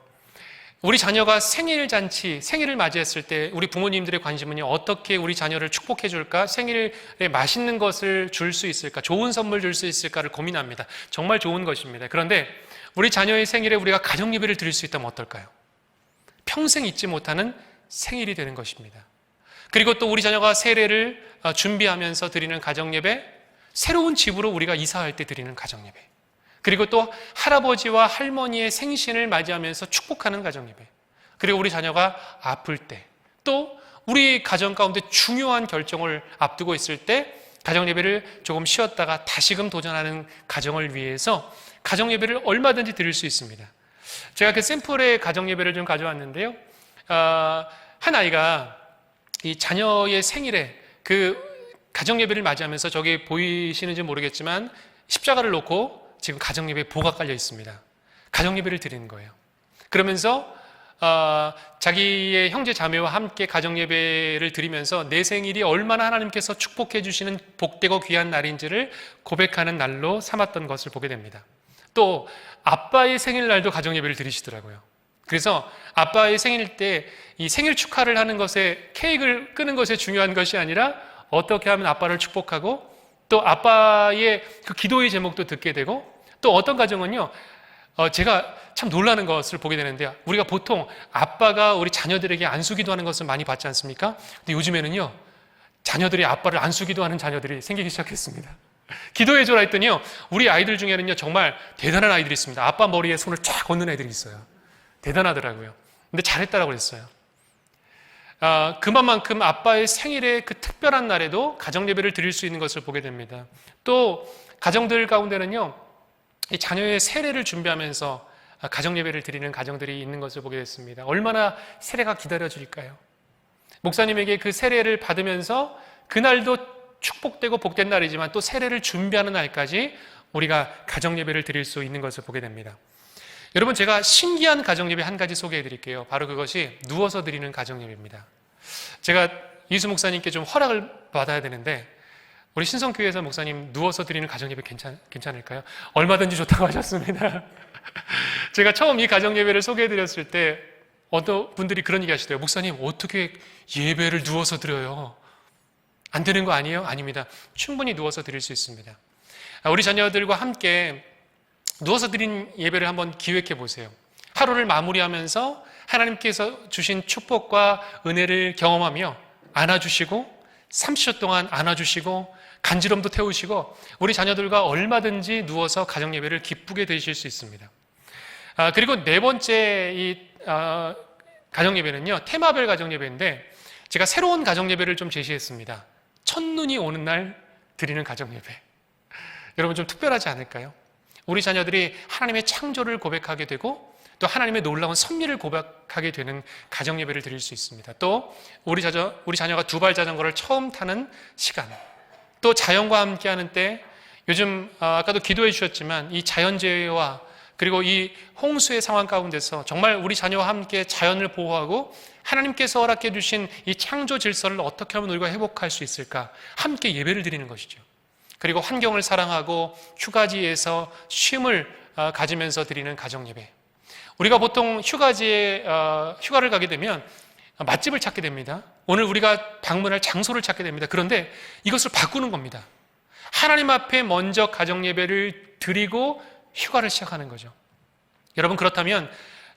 우리 자녀가 생일을 맞이했을 때 우리 부모님들의 관심은요, 어떻게 우리 자녀를 축복해 줄까? 생일에 맛있는 것을 줄 수 있을까? 좋은 선물 줄 수 있을까를 고민합니다. 정말 좋은 것입니다. 그런데 우리 자녀의 생일에 우리가 가정 예배를 드릴 수 있다면 어떨까요? 평생 잊지 못하는 생일이 되는 것입니다. 그리고 또 우리 자녀가 세례를 준비하면서 드리는 가정 예배, 새로운 집으로 우리가 이사할 때 드리는 가정 예배, 그리고 또 할아버지와 할머니의 생신을 맞이하면서 축복하는 가정 예배, 그리고 우리 자녀가 아플 때, 또 우리 가정 가운데 중요한 결정을 앞두고 있을 때 가정 예배를 조금 쉬었다가 다시금 도전하는 가정을 위해서 가정 예배를 얼마든지 드릴 수 있습니다. 제가 그 샘플의 가정 예배를 좀 가져왔는데요. 한 아이가 이 자녀의 생일에 그 가정 예배를 맞이하면서, 저기 보이시는지 모르겠지만 십자가를 놓고 지금 가정 예배에 보가 깔려 있습니다. 가정 예배를 드리는 거예요. 그러면서 자기의 형제 자매와 함께 가정 예배를 드리면서 내 생일이 얼마나 하나님께서 축복해 주시는 복되고 귀한 날인지를 고백하는 날로 삼았던 것을 보게 됩니다. 또 아빠의 생일날도 가정 예배를 드리시더라고요. 그래서 아빠의 생일 때 이 생일 축하를 하는 것에, 케이크를 끄는 것에 중요한 것이 아니라 어떻게 하면 아빠를 축복하고, 또 아빠의 그 기도의 제목도 듣게 되고, 또 어떤 가정은요, 제가 참 놀라는 것을 보게 되는데요, 우리가 보통 아빠가 우리 자녀들에게 안수기도 하는 것을 많이 봤지 않습니까? 근데 요즘에는요, 자녀들이 아빠를 안수기도 하는 자녀들이 생기기 시작했습니다. 기도해줘라 했더니요, 우리 아이들 중에는요 정말 대단한 아이들이 있습니다. 아빠 머리에 손을 쫙 얹는 애들이 있어요. 대단하더라고요. 근데 잘했다라고 그랬어요. 그만큼 아빠의 생일에 그 특별한 날에도 가정 예배를 드릴 수 있는 것을 보게 됩니다. 또 가정들 가운데는요, 이 자녀의 세례를 준비하면서 가정 예배를 드리는 가정들이 있는 것을 보게 됐습니다. 얼마나 세례가 기다려질까요? 목사님에게 그 세례를 받으면서 그날도 축복되고 복된 날이지만 또 세례를 준비하는 날까지 우리가 가정 예배를 드릴 수 있는 것을 보게 됩니다. 여러분, 제가 신기한 가정 예배 한 가지 소개해 드릴게요. 바로 그것이 누워서 드리는 가정 예배입니다. 제가 이수 목사님께 좀 허락을 받아야 되는데, 우리 신성교회에서 목사님 누워서 드리는 가정 예배 괜찮을까요? 얼마든지 좋다고 하셨습니다. 제가 처음 이 가정 예배를 소개해 드렸을 때 어떤 분들이 그런 얘기 하시더라고요. 목사님, 어떻게 예배를 누워서 드려요? 안 되는 거 아니에요? 아닙니다. 충분히 누워서 드릴 수 있습니다. 우리 자녀들과 함께 누워서 드린 예배를 한번 기획해 보세요. 하루를 마무리하면서 하나님께서 주신 축복과 은혜를 경험하며 안아주시고, 30초 동안 안아주시고, 간지럼도 태우시고, 우리 자녀들과 얼마든지 누워서 가정 예배를 기쁘게 드실 수 있습니다. 그리고 네 번째 이 가정 예배는요, 테마별 가정 예배인데, 제가 새로운 가정 예배를 좀 제시했습니다. 첫눈이 오는 날 드리는 가정 예배. 여러분, 좀 특별하지 않을까요? 우리 자녀들이 하나님의 창조를 고백하게 되고, 또 하나님의 놀라운 섭리를 고백하게 되는 가정 예배를 드릴 수 있습니다. 또 우리 자녀가 두발 자전거를 처음 타는 시간, 또 자연과 함께 하는 때, 요즘 아까도 기도해 주셨지만 이 자연재해와 그리고 이 홍수의 상황 가운데서 정말 우리 자녀와 함께 자연을 보호하고 하나님께서 허락해 주신 이 창조 질서를 어떻게 하면 우리가 회복할 수 있을까, 함께 예배를 드리는 것이죠. 그리고 환경을 사랑하고 휴가지에서 쉼을 가지면서 드리는 가정 예배. 우리가 보통 휴가를 가게 되면 맛집을 찾게 됩니다. 오늘 우리가 방문할 장소를 찾게 됩니다. 그런데 이것을 바꾸는 겁니다. 하나님 앞에 먼저 가정 예배를 드리고 휴가를 시작하는 거죠. 여러분, 그렇다면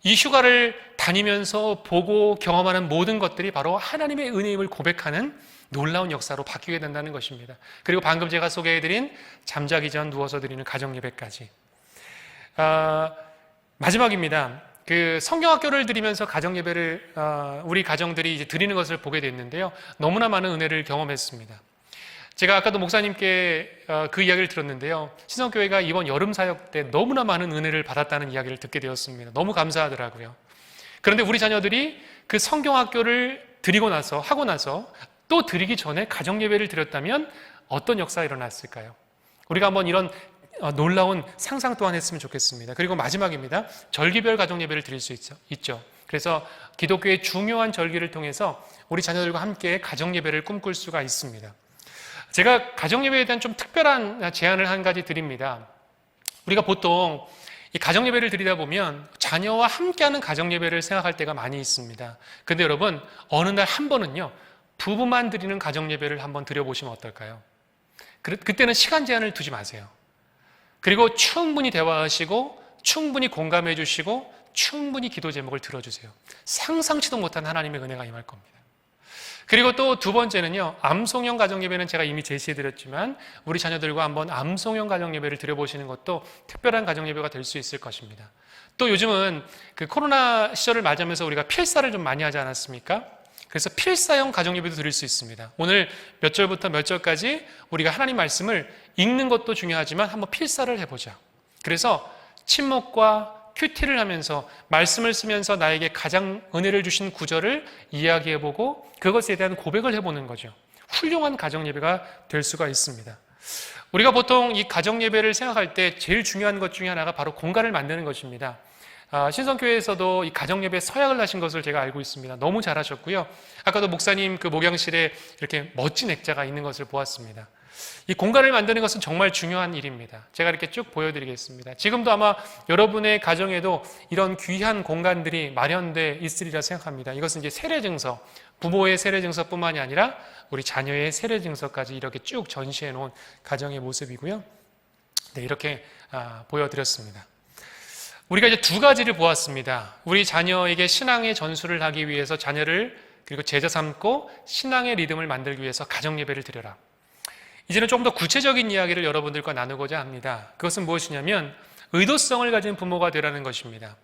이 휴가를 다니면서 보고 경험하는 모든 것들이 바로 하나님의 은혜임을 고백하는 놀라운 역사로 바뀌게 된다는 것입니다. 그리고 방금 제가 소개해드린 잠자기 전 누워서 드리는 가정 예배까지. 마지막입니다. 그 성경학교를 드리면서 가정 예배를 우리 가정들이 이제 드리는 것을 보게 됐는데요, 너무나 많은 은혜를 경험했습니다. 제가 아까도 목사님께 그 이야기를 들었는데요, 신성교회가 이번 여름 사역 때 너무나 많은 은혜를 받았다는 이야기를 듣게 되었습니다. 너무 감사하더라고요. 그런데 우리 자녀들이 그 성경학교를 하고 나서 또 드리기 전에 가정 예배를 드렸다면 어떤 역사가 일어났을까요? 우리가 한번 이런 놀라운 상상 또한 했으면 좋겠습니다. 그리고 마지막입니다. 절기별 가정 예배를 드릴 수 있죠. 그래서 기독교의 중요한 절기를 통해서 우리 자녀들과 함께 가정 예배를 꿈꿀 수가 있습니다. 제가 가정 예배에 대한 좀 특별한 제안을 한 가지 드립니다. 우리가 보통 이 가정 예배를 드리다 보면 자녀와 함께하는 가정 예배를 생각할 때가 많이 있습니다. 근데 여러분, 어느 날 한 번은요, 부부만 드리는 가정 예배를 한번 드려보시면 어떨까요? 그때는 시간 제한을 두지 마세요. 그리고 충분히 대화하시고 충분히 공감해 주시고 충분히 기도 제목을 들어주세요. 상상치도 못한 하나님의 은혜가 임할 겁니다. 그리고 또 두 번째는요, 암송형 가정예배는 제가 이미 제시해드렸지만 우리 자녀들과 한번 암송형 가정예배를 드려보시는 것도 특별한 가정예배가 될 수 있을 것입니다. 또 요즘은 그 코로나 시절을 맞으면서 우리가 필사를 좀 많이 하지 않았습니까? 그래서 필사형 가정예배도 드릴 수 있습니다. 오늘 몇 절부터 몇 절까지 우리가 하나님 말씀을 읽는 것도 중요하지만 한번 필사를 해보자. 그래서 침묵과 큐티를 하면서 말씀을 쓰면서 나에게 가장 은혜를 주신 구절을 이야기해보고 그것에 대한 고백을 해보는 거죠. 훌륭한 가정예배가 될 수가 있습니다. 우리가 보통 이 가정예배를 생각할 때 제일 중요한 것 중에 하나가 바로 공간을 만드는 것입니다. 신성교회에서도 이 가정예배 서약을 하신 것을 제가 알고 있습니다. 너무 잘하셨고요. 아까도 목사님 그 목양실에 이렇게 멋진 액자가 있는 것을 보았습니다. 이 공간을 만드는 것은 정말 중요한 일입니다. 제가 이렇게 쭉 보여드리겠습니다. 지금도 아마 여러분의 가정에도 이런 귀한 공간들이 마련되어 있으리라 생각합니다. 이것은 이제 세례증서, 부모의 세례증서뿐만이 아니라 우리 자녀의 세례증서까지 이렇게 쭉 전시해 놓은 가정의 모습이고요. 네, 이렇게 보여드렸습니다. 우리가 이제 두 가지를 보았습니다. 우리 자녀에게 신앙의 전수를 하기 위해서 자녀를 그리고 제자 삼고 신앙의 리듬을 만들기 위해서 가정예배를 드려라. 이제는 좀 더 구체적인 이야기를 여러분들과 나누고자 합니다. 그것은 무엇이냐면 의도성을 가진 부모가 되라는 것입니다.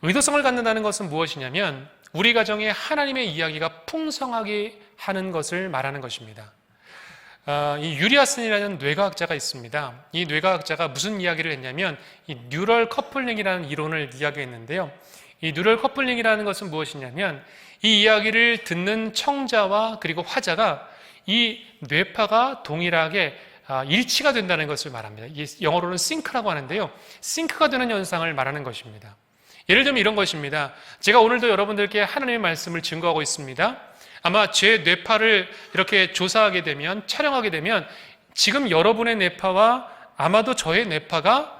의도성을 갖는다는 것은 무엇이냐면 우리 가정에 하나님의 이야기가 풍성하게 하는 것을 말하는 것입니다. 이 유리아슨이라는 뇌과학자가 있습니다. 이 뇌과학자가 무슨 이야기를 했냐면 이 뉴럴 커플링이라는 이론을 이야기했는데요. 이 뉴럴 커플링이라는 것은 무엇이냐면 이 이야기를 듣는 청자와 그리고 화자가 이 뇌파가 동일하게 일치가 된다는 것을 말합니다. 이게 영어로는 싱크라고 하는데요. 싱크가 되는 현상을 말하는 것입니다. 예를 들면 이런 것입니다. 제가 오늘도 여러분들께 하나님의 말씀을 증거하고 있습니다. 아마 제 뇌파를 이렇게 조사하게 되면, 촬영하게 되면 지금 여러분의 뇌파와 아마도 저의 뇌파가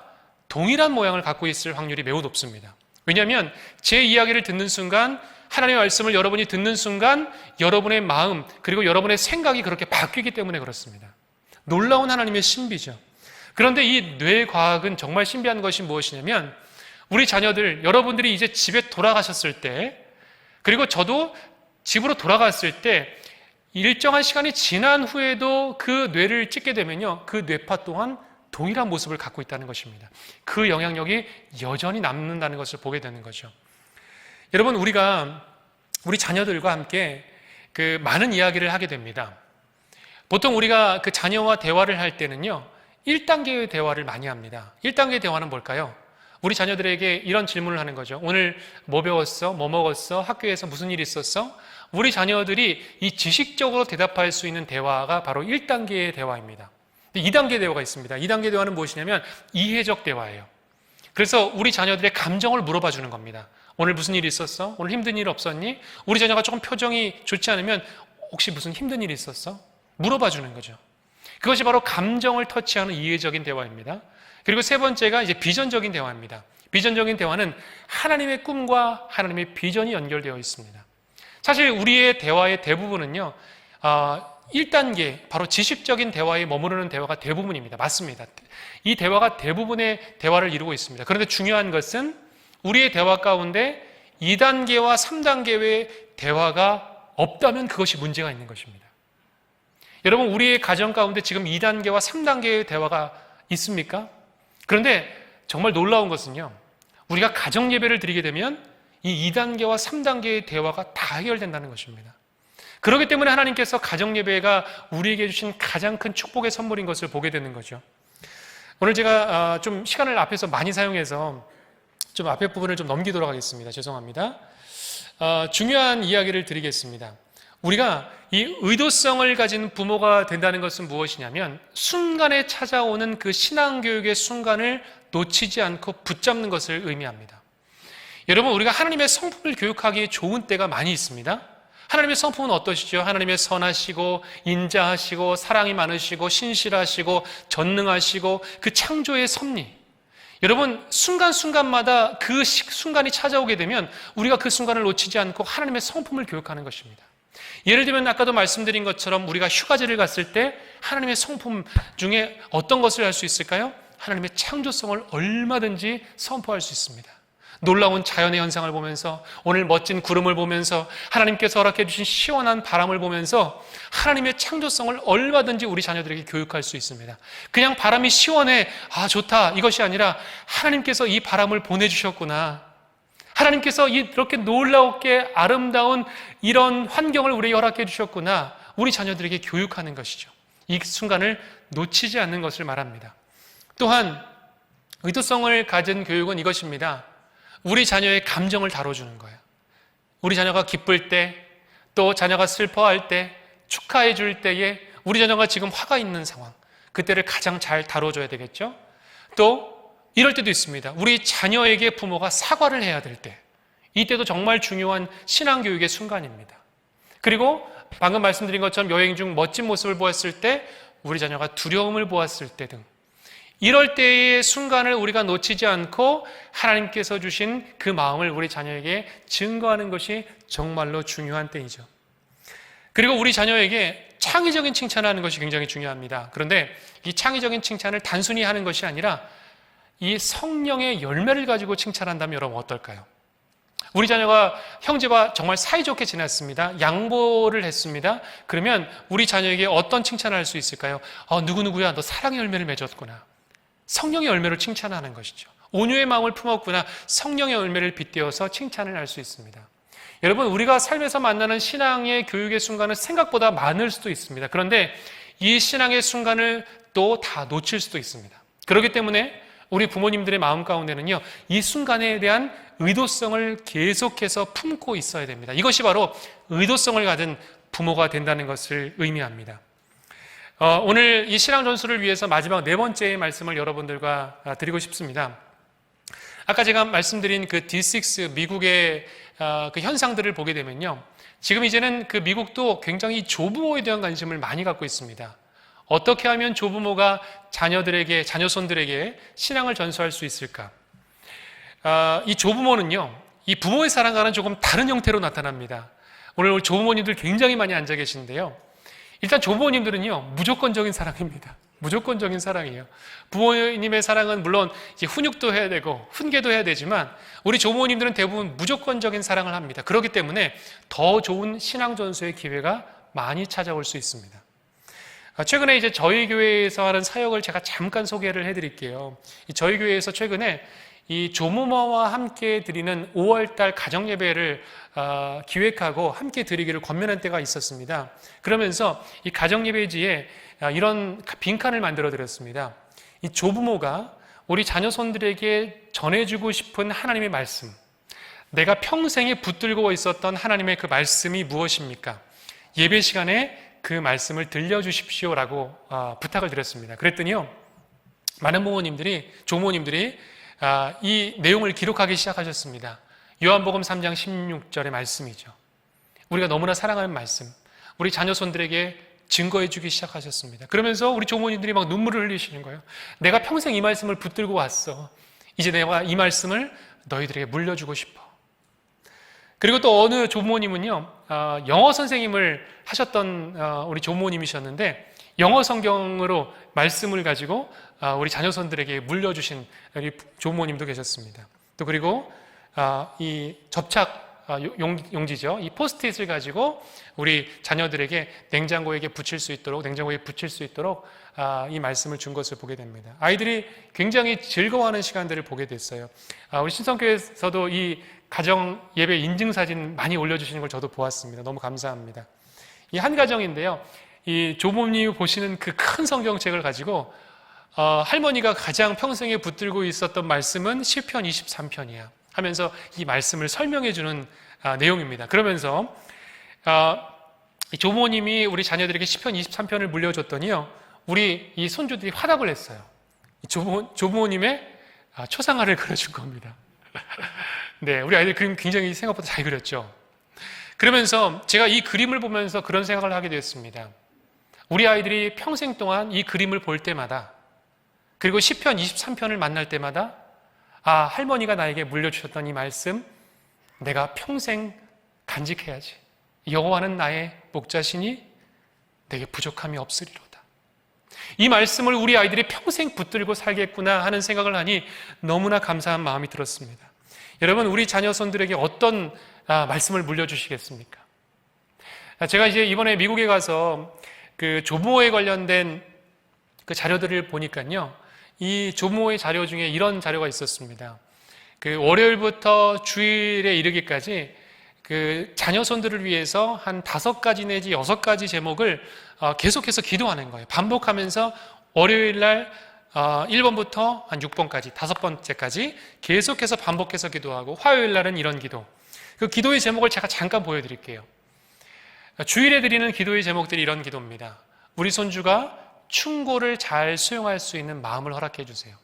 동일한 모양을 갖고 있을 확률이 매우 높습니다. 왜냐하면 제 이야기를 듣는 순간, 하나님의 말씀을 여러분이 듣는 순간 여러분의 마음 그리고 여러분의 생각이 그렇게 바뀌기 때문에 그렇습니다. 놀라운 하나님의 신비죠. 그런데 이 뇌과학은 정말 신비한 것이 무엇이냐면 우리 자녀들, 여러분들이 이제 집에 돌아가셨을 때 그리고 저도 집으로 돌아갔을 때 일정한 시간이 지난 후에도 그 뇌를 찍게 되면요, 그 뇌파 또한 동일한 모습을 갖고 있다는 것입니다. 그 영향력이 여전히 남는다는 것을 보게 되는 거죠. 여러분, 우리가 우리 자녀들과 함께 그 많은 이야기를 하게 됩니다. 보통 우리가 그 자녀와 대화를 할 때는요, 1단계의 대화를 많이 합니다. 1단계의 대화는 뭘까요? 우리 자녀들에게 이런 질문을 하는 거죠. 오늘 뭐 배웠어? 뭐 먹었어? 학교에서 무슨 일 있었어? 우리 자녀들이 이 지식적으로 대답할 수 있는 대화가 바로 1단계의 대화입니다. 2단계 대화가 있습니다. 2단계 대화는 무엇이냐면 이해적 대화예요. 그래서 우리 자녀들의 감정을 물어봐 주는 겁니다. 오늘 무슨 일 있었어? 오늘 힘든 일 없었니? 우리 자녀가 조금 표정이 좋지 않으면 혹시 무슨 힘든 일 있었어? 물어봐 주는 거죠. 그것이 바로 감정을 터치하는 이해적인 대화입니다. 그리고 세 번째가 이제 비전적인 대화입니다. 비전적인 대화는 하나님의 꿈과 하나님의 비전이 연결되어 있습니다. 사실 우리의 대화의 대부분은요, 1단계, 바로 지식적인 대화에 머무르는 대화가 대부분입니다. 맞습니다. 이 대화가 대부분의 대화를 이루고 있습니다. 그런데 중요한 것은 우리의 대화 가운데 2단계와 3단계의 대화가 없다면 그것이 문제가 있는 것입니다. 여러분, 우리의 가정 가운데 지금 2단계와 3단계의 대화가 있습니까? 그런데 정말 놀라운 것은요, 우리가 가정 예배를 드리게 되면 이 2단계와 3단계의 대화가 다 해결된다는 것입니다. 그렇기 때문에 하나님께서 가정 예배가 우리에게 주신 가장 큰 축복의 선물인 것을 보게 되는 거죠. 오늘 제가 좀 시간을 앞에서 많이 사용해서 좀 앞에 부분을 좀 넘기도록 하겠습니다. 죄송합니다. 중요한 이야기를 드리겠습니다. 우리가 이 의도성을 가진 부모가 된다는 것은 무엇이냐면 순간에 찾아오는 그 신앙교육의 순간을 놓치지 않고 붙잡는 것을 의미합니다. 여러분, 우리가 하나님의 성품을 교육하기에 좋은 때가 많이 있습니다. 하나님의 성품은 어떠시죠? 하나님의 선하시고 인자하시고 사랑이 많으시고 신실하시고 전능하시고 그 창조의 섭리, 여러분, 순간순간마다 그 순간이 찾아오게 되면 우리가 그 순간을 놓치지 않고 하나님의 성품을 교육하는 것입니다. 예를 들면 아까도 말씀드린 것처럼 우리가 휴가지를 갔을 때 하나님의 성품 중에 어떤 것을 할 수 있을까요? 하나님의 창조성을 얼마든지 선포할 수 있습니다. 놀라운 자연의 현상을 보면서, 오늘 멋진 구름을 보면서, 하나님께서 허락해 주신 시원한 바람을 보면서 하나님의 창조성을 얼마든지 우리 자녀들에게 교육할 수 있습니다. 그냥 바람이 시원해, 아 좋다, 이것이 아니라 하나님께서 이 바람을 보내주셨구나, 하나님께서 이렇게 놀랍게 아름다운 이런 환경을 우리에게 허락해 주셨구나, 우리 자녀들에게 교육하는 것이죠. 이 순간을 놓치지 않는 것을 말합니다. 또한 의도성을 가진 교육은 이것입니다. 우리 자녀의 감정을 다뤄주는 거예요. 우리 자녀가 기쁠 때, 또 자녀가 슬퍼할 때, 축하해 줄 때에 우리 자녀가 지금 화가 있는 상황, 그때를 가장 잘 다뤄줘야 되겠죠. 또 이럴 때도 있습니다. 우리 자녀에게 부모가 사과를 해야 될 때, 이때도 정말 중요한 신앙교육의 순간입니다. 그리고 방금 말씀드린 것처럼 여행 중 멋진 모습을 보았을 때, 우리 자녀가 두려움을 보았을 때 등, 이럴 때의 순간을 우리가 놓치지 않고 하나님께서 주신 그 마음을 우리 자녀에게 증거하는 것이 정말로 중요한 때이죠. 그리고 우리 자녀에게 창의적인 칭찬을 하는 것이 굉장히 중요합니다. 그런데 이 창의적인 칭찬을 단순히 하는 것이 아니라 이 성령의 열매를 가지고 칭찬한다면 여러분 어떨까요? 우리 자녀가 형제와 정말 사이좋게 지냈습니다. 양보를 했습니다. 그러면 우리 자녀에게 어떤 칭찬을 할 수 있을까요? 누구누구야, 너 사랑의 열매를 맺었구나. 성령의 열매로 칭찬하는 것이죠. 온유의 마음을 품었구나. 성령의 열매를 빗대어서 칭찬을 할 수 있습니다. 여러분, 우리가 삶에서 만나는 신앙의 교육의 순간은 생각보다 많을 수도 있습니다. 그런데 이 신앙의 순간을 또 다 놓칠 수도 있습니다. 그렇기 때문에 우리 부모님들의 마음 가운데는요, 이 순간에 대한 의도성을 계속해서 품고 있어야 됩니다. 이것이 바로 의도성을 가진 부모가 된다는 것을 의미합니다. 오늘 이 신앙 전수를 위해서 마지막 네 번째의 말씀을 여러분들과 드리고 싶습니다. 아까 제가 말씀드린 그 D6 미국의 그 현상들을 보게 되면요, 지금 이제는 그 미국도 굉장히 조부모에 대한 관심을 많이 갖고 있습니다. 어떻게 하면 조부모가 자녀들에게, 자녀손들에게 신앙을 전수할 수 있을까? 이 조부모는요, 이 부모의 사랑과는 조금 다른 형태로 나타납니다. 오늘 조부모님들 굉장히 많이 앉아 계신데요, 일단 조부모님들은요, 무조건적인 사랑입니다. 무조건적인 사랑이에요. 부모님의 사랑은 물론 이제 훈육도 해야 되고 훈계도 해야 되지만 우리 조부모님들은 대부분 무조건적인 사랑을 합니다. 그렇기 때문에 더 좋은 신앙 전수의 기회가 많이 찾아올 수 있습니다. 최근에 이제 저희 교회에서 하는 사역을 제가 잠깐 소개를 해드릴게요. 저희 교회에서 최근에 이 조부모와 함께 드리는 5월달 가정예배를 기획하고 함께 드리기를 권면한 때가 있었습니다. 그러면서 이 가정예배지에 이런 빈칸을 만들어 드렸습니다. 이 조부모가 우리 자녀손들에게 전해주고 싶은 하나님의 말씀, 내가 평생에 붙들고 있었던 하나님의 그 말씀이 무엇입니까? 예배 시간에 그 말씀을 들려주십시오라고 부탁을 드렸습니다. 그랬더니요, 많은 부모님들이, 조부모님들이 이 내용을 기록하기 시작하셨습니다. 요한복음 3장 16절의 말씀이죠. 우리가 너무나 사랑하는 말씀, 우리 자녀손들에게 증거해 주기 시작하셨습니다. 그러면서 우리 조부모님들이 막 눈물을 흘리시는 거예요. 내가 평생 이 말씀을 붙들고 왔어. 이제 내가 이 말씀을 너희들에게 물려주고 싶어. 그리고 또 어느 조부모님은요, 영어 선생님을 하셨던 우리 조부모님이셨는데, 영어 성경으로 말씀을 가지고 우리 자녀손들에게 물려주신 우리 조부모님도 계셨습니다. 또 그리고 이 접착 용지죠. 이 포스트잇을 가지고 우리 자녀들에게 냉장고에 붙일 수 있도록 이 말씀을 준 것을 보게 됩니다. 아이들이 굉장히 즐거워하는 시간들을 보게 됐어요. 우리 신성교회에서도 이 가정 예배 인증사진 많이 올려주시는 걸 저도 보았습니다. 너무 감사합니다. 이 한 가정인데요, 이 조부모님이 보시는 그 큰 성경책을 가지고 할머니가 가장 평생에 붙들고 있었던 말씀은 시편 23편이야 하면서 이 말씀을 설명해 주는 내용입니다. 그러면서 이 조부모님이 우리 자녀들에게 시편 23편을 물려줬더니요, 우리 이 손주들이 화답을 했어요. 조부모님의 초상화를 그려준 겁니다. 네, 우리 아이들 그림 굉장히 생각보다 잘 그렸죠. 그러면서 제가 이 그림을 보면서 그런 생각을 하게 되었습니다. 우리 아이들이 평생 동안 이 그림을 볼 때마다, 그리고 시편 23편을 만날 때마다, 할머니가 나에게 물려주셨던 이 말씀, 내가 평생 간직해야지. 여호와는 나의 목자시니 내게 부족함이 없으리로다. 이 말씀을 우리 아이들이 평생 붙들고 살겠구나 하는 생각을 하니 너무나 감사한 마음이 들었습니다. 여러분, 우리 자녀손들에게 어떤 말씀을 물려주시겠습니까? 제가 이제 이번에 미국에 가서 그 조부모에 관련된 그 자료들을 보니까요, 이 조부모의 자료 중에 이런 자료가 있었습니다. 그 월요일부터 주일에 이르기까지 그 자녀손들을 위해서 한 5가지 내지 6가지 제목을 계속해서 기도하는 거예요. 반복하면서 월요일날 1번부터 한 6번까지 5번째까지 계속해서 반복해서 기도하고, 화요일날은 이런 기도. 그 기도의 제목을 제가 잠깐 보여드릴게요. 주일에 드리는 기도의 제목들이 이런 기도입니다. 우리 손주가 충고를 잘 수용할 수 있는 마음을 허락해 주세요.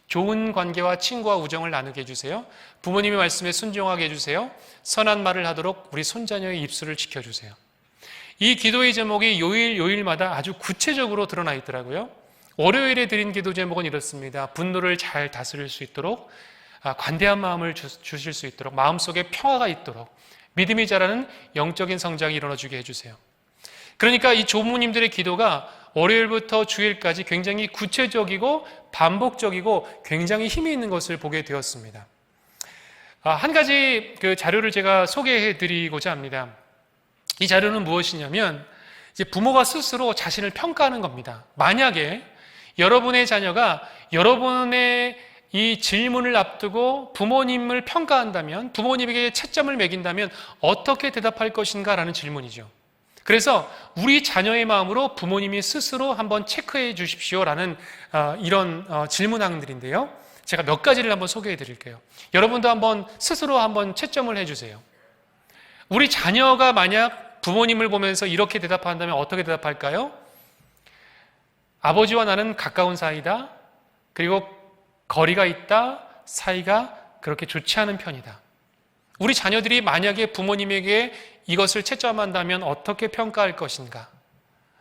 좋은 관계와 친구와 우정을 나누게 해주세요. 부모님의 말씀에 순종하게 해주세요. 선한 말을 하도록 우리 손자녀의 입술을 지켜주세요. 이 기도의 제목이 요일마다 아주 구체적으로 드러나 있더라고요. 월요일에 드린 기도 제목은 이렇습니다. 분노를 잘 다스릴 수 있도록, 관대한 마음을 주실 수 있도록, 마음속에 평화가 있도록, 믿음이 자라는 영적인 성장이 일어나주게 해주세요. 그러니까 이 조부모님들의 기도가 월요일부터 주일까지 굉장히 구체적이고 반복적이고 굉장히 힘이 있는 것을 보게 되었습니다. 한 가지 그 자료를 제가 소개해 드리고자 합니다. 이 자료는 무엇이냐면, 이제 부모가 스스로 자신을 평가하는 겁니다. 만약에 여러분의 자녀가 여러분의 이 질문을 앞두고 부모님을 평가한다면, 부모님에게 채점을 매긴다면 어떻게 대답할 것인가 라는 질문이죠. 그래서 우리 자녀의 마음으로 부모님이 스스로 한번 체크해 주십시오라는 이런 질문항들인데요. 제가 몇 가지를 한번 소개해 드릴게요. 여러분도 한번 스스로 한번 채점을 해 주세요. 우리 자녀가 만약 부모님을 보면서 이렇게 대답한다면 어떻게 대답할까요? 아버지와 나는 가까운 사이다. 그리고 거리가 있다. 사이가 그렇게 좋지 않은 편이다. 우리 자녀들이 만약에 부모님에게 이것을 채점한다면 어떻게 평가할 것인가?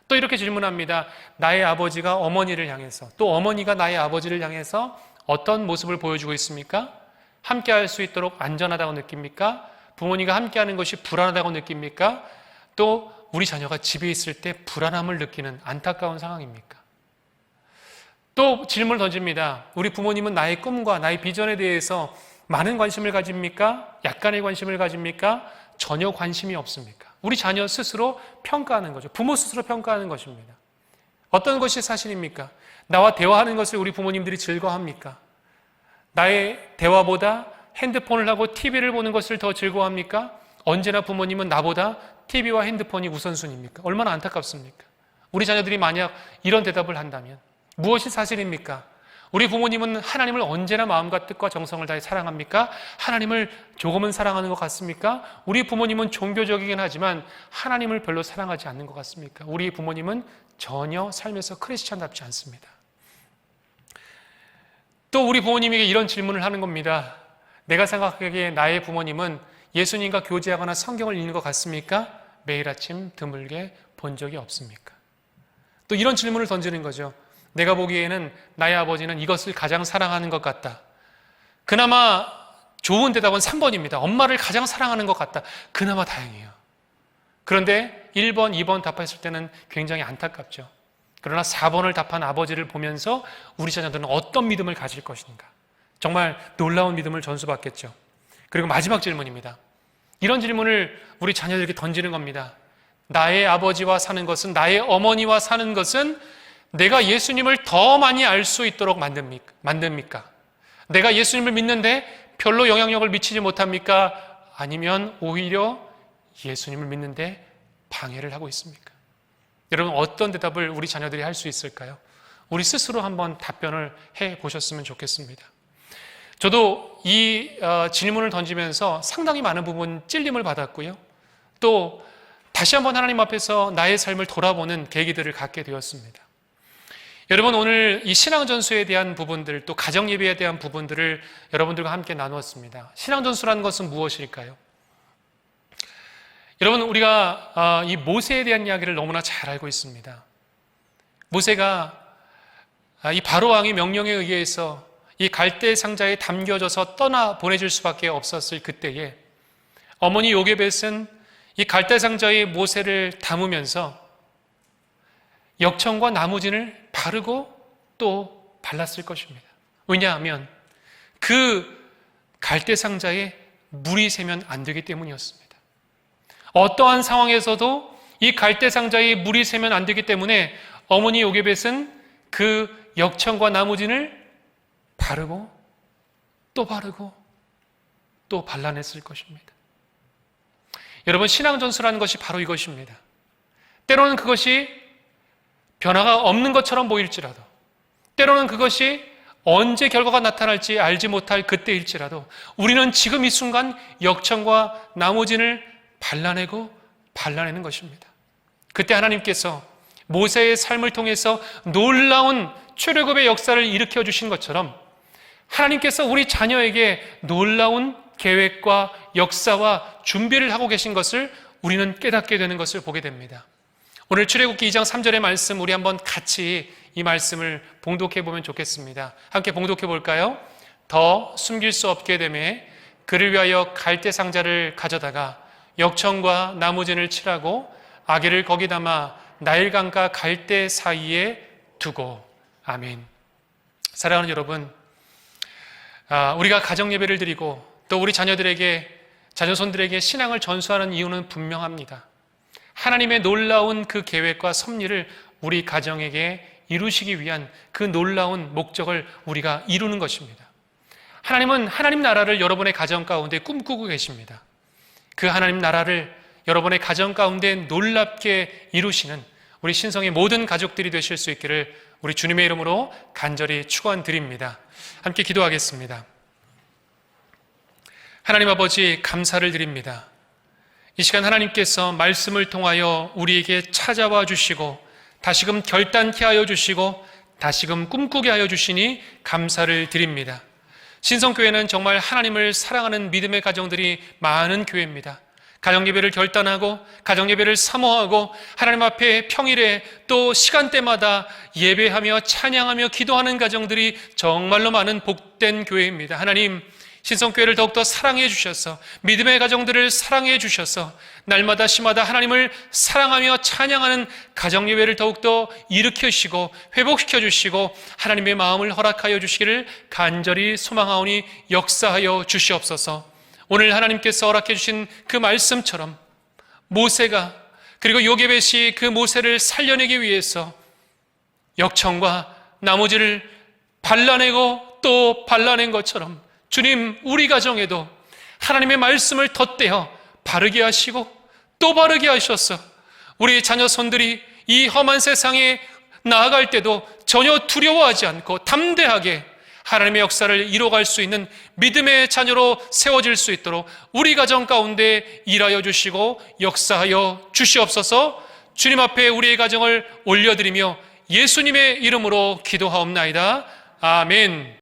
또 이렇게 질문합니다. 나의 아버지가 어머니를 향해서, 또 어머니가 나의 아버지를 향해서 어떤 모습을 보여주고 있습니까? 함께 할 수 있도록 안전하다고 느낍니까? 부모님과 함께 하는 것이 불안하다고 느낍니까? 또 우리 자녀가 집에 있을 때 불안함을 느끼는 안타까운 상황입니까? 또 질문을 던집니다. 우리 부모님은 나의 꿈과 나의 비전에 대해서 많은 관심을 가집니까? 약간의 관심을 가집니까? 전혀 관심이 없습니까? 우리 자녀 스스로 평가하는 거죠. 부모 스스로 평가하는 것입니다. 어떤 것이 사실입니까? 나와 대화하는 것을 우리 부모님들이 즐거워합니까? 나의 대화보다 핸드폰을 하고 TV를 보는 것을 더 즐거워합니까? 언제나 부모님은 나보다 TV와 핸드폰이 우선순위입니까? 얼마나 안타깝습니까? 우리 자녀들이 만약 이런 대답을 한다면 무엇이 사실입니까? 우리 부모님은 하나님을 언제나 마음과 뜻과 정성을 다해 사랑합니까? 하나님을 조금은 사랑하는 것 같습니까? 우리 부모님은 종교적이긴 하지만 하나님을 별로 사랑하지 않는 것 같습니까? 우리 부모님은 전혀 삶에서 크리스찬답지 않습니다. 또 우리 부모님에게 이런 질문을 하는 겁니다. 내가 생각하기에 나의 부모님은 예수님과 교제하거나 성경을 읽는 것 같습니까? 매일 아침 드물게 본 적이 없습니까? 또 이런 질문을 던지는 거죠. 내가 보기에는 나의 아버지는 이것을 가장 사랑하는 것 같다. 그나마 좋은 대답은 3번입니다. 엄마를 가장 사랑하는 것 같다. 그나마 다행이에요. 그런데 1번, 2번 답했을 때는 굉장히 안타깝죠. 그러나 4번을 답한 아버지를 보면서 우리 자녀들은 어떤 믿음을 가질 것인가. 정말 놀라운 믿음을 전수받겠죠. 그리고 마지막 질문입니다. 이런 질문을 우리 자녀들에게 던지는 겁니다. 나의 아버지와 사는 것은, 나의 어머니와 사는 것은 내가 예수님을 더 많이 알 수 있도록 만듭니까? 내가 예수님을 믿는데 별로 영향력을 미치지 못합니까? 아니면 오히려 예수님을 믿는데 방해를 하고 있습니까? 여러분, 어떤 대답을 우리 자녀들이 할 수 있을까요? 우리 스스로 한번 답변을 해 보셨으면 좋겠습니다. 저도 이 질문을 던지면서 상당히 많은 부분 찔림을 받았고요. 또 다시 한번 하나님 앞에서 나의 삶을 돌아보는 계기들을 갖게 되었습니다. 여러분, 오늘 이 신앙전수에 대한 부분들, 또 가정예배에 대한 부분들을 여러분들과 함께 나누었습니다. 신앙전수라는 것은 무엇일까요? 여러분, 우리가 이 모세에 대한 이야기를 너무나 잘 알고 있습니다. 모세가 이 바로왕의 명령에 의해서 이 갈대 상자에 담겨져서 떠나 보내질 수밖에 없었을 그때에 어머니 요게벳은 이 갈대 상자에 모세를 담으면서 역청과 나무진을 바르고 또 발랐을 것입니다. 왜냐하면 그 갈대 상자에 물이 새면 안 되기 때문이었습니다. 어떠한 상황에서도 이 갈대 상자에 물이 새면 안 되기 때문에 어머니 요게벳은 그 역청과 나무진을 바르고 또 발라냈을 것입니다. 여러분, 신앙전수라는 것이 바로 이것입니다. 때로는 그것이 변화가 없는 것처럼 보일지라도, 때로는 그것이 언제 결과가 나타날지 알지 못할 그때일지라도 우리는 지금 이 순간 역청과 나무진을 발라내는 것입니다. 그때 하나님께서 모세의 삶을 통해서 놀라운 출애굽의 역사를 일으켜 주신 것처럼 하나님께서 우리 자녀에게 놀라운 계획과 역사와 준비를 하고 계신 것을 우리는 깨닫게 되는 것을 보게 됩니다. 오늘 출애굽기 2장 3절의 말씀, 우리 한번 같이 이 말씀을 봉독해 보면 좋겠습니다. 함께 봉독해 볼까요? 더 숨길 수 없게 되매 그를 위하여 갈대 상자를 가져다가 역청과 나무진을 칠하고 아기를 거기 담아 나일강과 갈대 사이에 두고. 아멘. 사랑하는 여러분, 우리가 가정 예배를 드리고 또 우리 자녀손들에게 신앙을 전수하는 이유는 분명합니다. 하나님의 놀라운 그 계획과 섭리를 우리 가정에게 이루시기 위한 그 놀라운 목적을 우리가 이루는 것입니다. 하나님은 하나님 나라를 여러분의 가정 가운데 꿈꾸고 계십니다. 그 하나님 나라를 여러분의 가정 가운데 놀랍게 이루시는 우리 신성의 모든 가족들이 되실 수 있기를 우리 주님의 이름으로 간절히 축원드립니다. 함께 기도하겠습니다. 하나님 아버지, 감사를 드립니다. 이 시간 하나님께서 말씀을 통하여 우리에게 찾아와 주시고 다시금 결단케 하여 주시고 다시금 꿈꾸게 하여 주시니 감사를 드립니다. 신성교회는 정말 하나님을 사랑하는 믿음의 가정들이 많은 교회입니다. 가정예배를 결단하고 가정예배를 사모하고 하나님 앞에 평일에 또 시간대마다 예배하며 찬양하며 기도하는 가정들이 정말로 많은 복된 교회입니다. 하나님, 신성교회를 더욱더 사랑해 주셔서 믿음의 가정들을 사랑해 주셔서 날마다 시마다 하나님을 사랑하며 찬양하는 가정예배를 더욱더 일으키시고 회복시켜 주시고 하나님의 마음을 허락하여 주시기를 간절히 소망하오니 역사하여 주시옵소서. 오늘 하나님께서 허락해 주신 그 말씀처럼 모세가 그리고 요게벳이 그 모세를 살려내기 위해서 역청과 나무지를 발라내고 또 발라낸 것처럼 주님, 우리 가정에도 하나님의 말씀을 덧대어 바르게 하시고 또 바르게 하셔서 우리 자녀손들이 이 험한 세상에 나아갈 때도 전혀 두려워하지 않고 담대하게 하나님의 역사를 이뤄갈 수 있는 믿음의 자녀로 세워질 수 있도록 우리 가정 가운데 일하여 주시고 역사하여 주시옵소서. 주님 앞에 우리의 가정을 올려드리며 예수님의 이름으로 기도하옵나이다. 아멘.